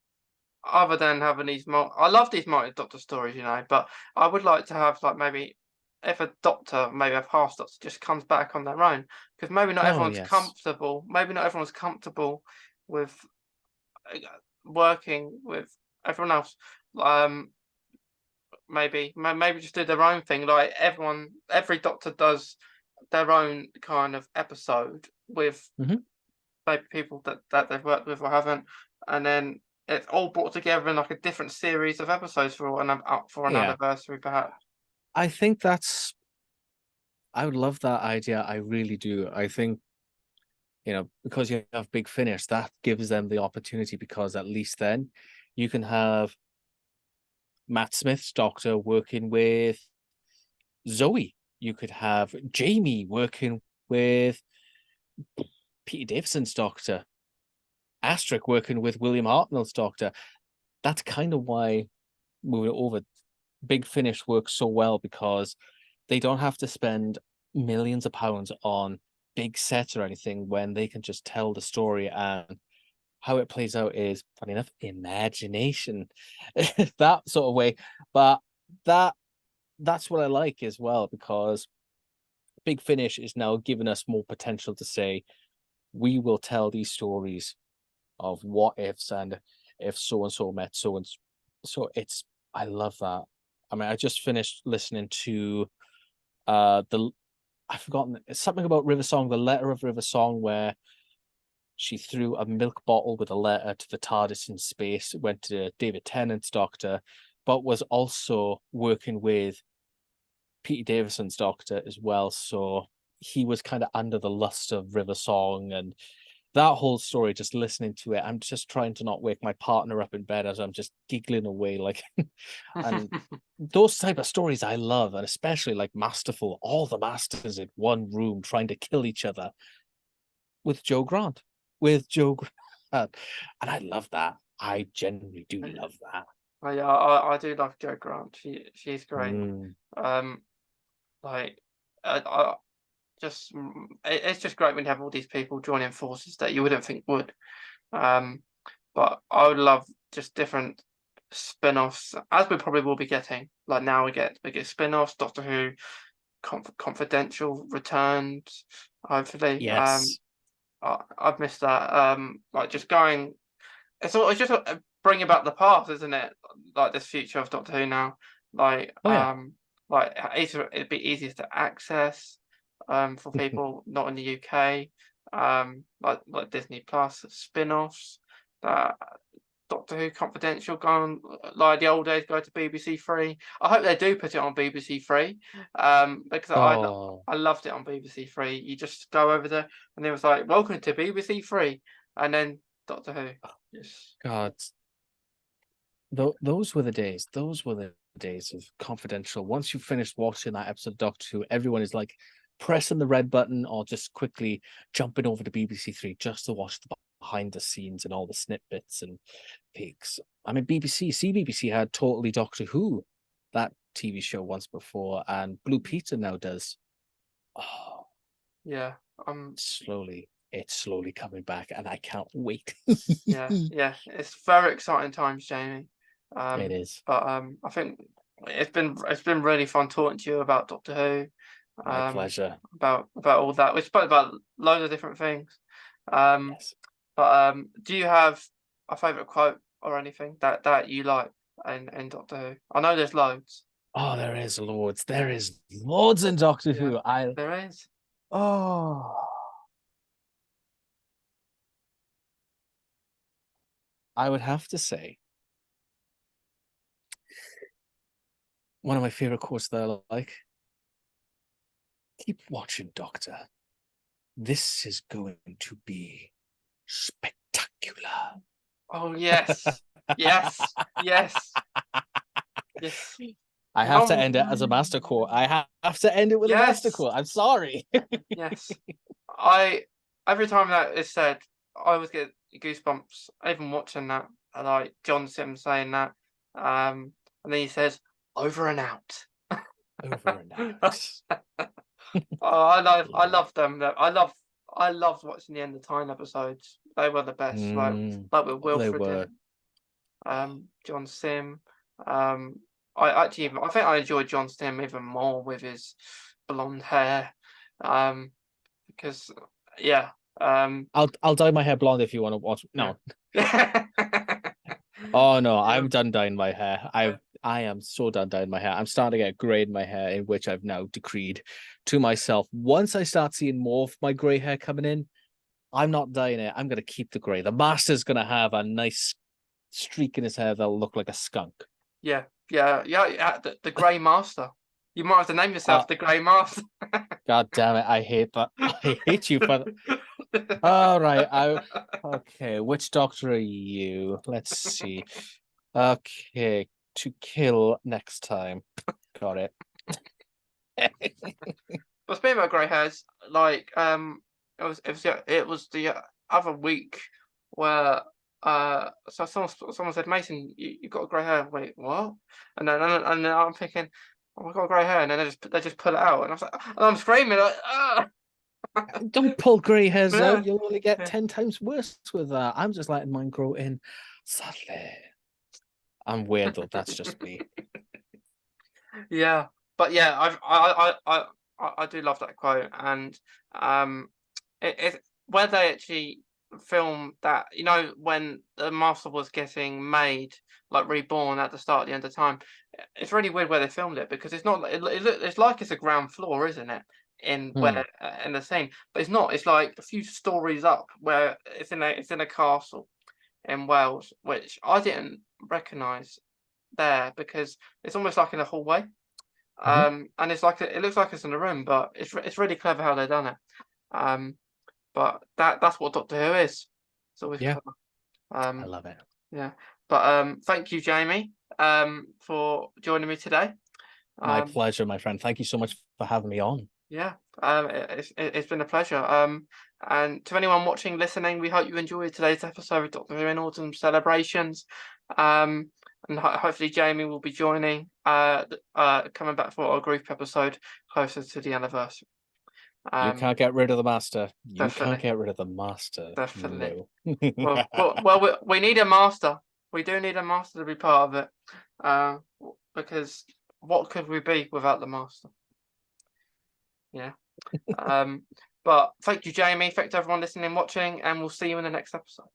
other than having these I love these multi-doctor stories, but I would like to have like maybe if a doctor, maybe a past doctor just comes back on their own because Oh, yes. maybe not everyone's comfortable with uh, working with everyone else. Um, maybe just do their own thing. Like every doctor does their own kind of episode with Mhm. maybe people that they've worked with or haven't, and then it's all brought together in like a different series of episodes for an Yeah. anniversary, perhaps. I think that's I would love that idea. I really do. I think, because you have Big Finish, that gives them the opportunity because at least then you can have Matt Smith's Doctor working with Zoe. You could have Jamie working with Peter Davison's Doctor, Astric working with William Hartnell's Doctor. That's kind of why moving over Big Finish works so well because they don't have to spend millions of pounds on big sets or anything when they can just tell the story, and how it plays out is funny enough imagination that sort of way. But that that's what I like as well because Big Finish is now giving us more potential to say we will tell these stories of what ifs and if so and so met so and so. It's I love that. I mean, I just finished listening to the I've forgotten, it's something about River Song, the letter of River Song, where she threw a milk bottle with a letter to the TARDIS in space. It went to David Tennant's Doctor, but was also working with Peter Davison's Doctor as well. So he was kind of under the lust of River Song and that whole story. Just listening to it, I'm just trying to not wake my partner up in bed as I'm just giggling away, like, and those type of stories I love, and especially like Masterful, all the masters in one room trying to kill each other with Joe Grant, with Joe Grant, and I love that. I genuinely do love that. Oh, yeah, I do love Jo Grant. She's great. Mm, Um, like I just it's just great when you have all these people joining forces that you wouldn't think would. Um, but I would love just different spin-offs, as we probably will be getting. Like now we get spin-offs, Doctor Who, Confidential returns, hopefully. yes. I've missed that. Like just going, it's just bringing back the past, isn't it? Like this future of Doctor Who now, like Oh yeah. it'd be easier to access, for people not in the UK, like Disney Plus spin-offs that Doctor Who Confidential go on like the old days go to BBC Three. I hope they do put it on BBC Three, because Oh I loved it on BBC Three. You just go over there and it was like, "Welcome to BBC Three," and then Doctor Who. Yes. God, those were the days. Those were the days of Confidential. Once you finished watching that episode of Doctor Who, everyone is like, pressing the red button or just quickly jumping over to BBC Three just to watch the behind the scenes and all the snippets and peaks. I mean, CBBC had Totally Doctor Who, that TV show once before, and Blue Peter now does. Oh, Yeah. it's slowly coming back, and I can't wait. Yeah. It's very exciting times, Jamie. It is. But I think it's been really fun talking to you about Doctor Who. My pleasure. About all that. We spoke about loads of different things. Yes. But do you have a favourite quote or anything that you like in Doctor Who? I know there's loads. Oh, there is loads. There is loads in Doctor Who. There is. Oh, I would have to say one of my favorite quotes that I like. Keep watching, Doctor. This is going to be spectacular. Oh yes. Yes. Yes. Yes. I have to end it as a master quote. I have to end it with a master quote. I'm sorry. Yes. Every time that is said, I always get goosebumps. Even watching that, I like John Sims saying that. And then he says, "Over and out." Over and out. Oh, I love them. I loved watching the End of Time episodes. They were the best. Like with They Wilfred, were. John Sim. I think I enjoyed John Sim even more with his blonde hair. Because yeah. I'll dye my hair blonde if you want to watch. No. Yeah. Oh no, I'm done dyeing my hair. I am so done dyeing my hair. I'm starting to get grey in my hair, in which I've now decreed to myself. Once I start seeing more of my grey hair coming in, I'm not dyeing it. I'm gonna keep the grey. The master's gonna have a nice streak in his hair that'll look like a skunk. Yeah. The Grey Master. You might have to name yourself the Grey Master. God damn it! I hate that. I hate you for that. All right. Okay. Which doctor are you? Let's see. Okay. To kill next time. Got it. But speaking about grey hairs, like it was the other week where so someone said, "Mason, you got grey hair." Wait, what? And then I'm thinking, "Oh, I got grey hair," and then they just pull it out, and I was like, and I'm screaming like, "Ah!" Don't pull grey hairs Yeah. out. You'll only get 10 times worse with that. I'm just letting mine grow in subtly. I'm weird though. That's just me. Yeah, but yeah, I do love that quote, and it where they actually filmed that, when the Master was getting made, like reborn at the start, at the End of Time, it's really weird where they filmed it because it's not. It's like it's a ground floor, isn't it? In where in the scene, but it's not. It's like a few stories up where it's in a castle in Wales, which I didn't recognise there because it's almost like in a hallway. And it's like it looks like it's in a room, but it's really clever how they've done it. But that's what Doctor Who is. It's always Yeah. clever. I love it. Yeah. But thank you, Jamie, for joining me today. My pleasure, my friend. Thank you so much for having me on. Yeah. It's been a pleasure. And to anyone watching, listening, we hope you enjoyed today's episode of Doctor Who Autism Celebrations. And hopefully Jamie will be joining, coming back for our group episode closer to the anniversary. You can't get rid of the Master. You Definitely. can't get rid of the Master. Definitely. No. Well, we need a master. We do need a master to be part of it. Because what could we be without the master? Yeah. But thank you, Jamie. Thank you to everyone listening and watching, and we'll see you in the next episode.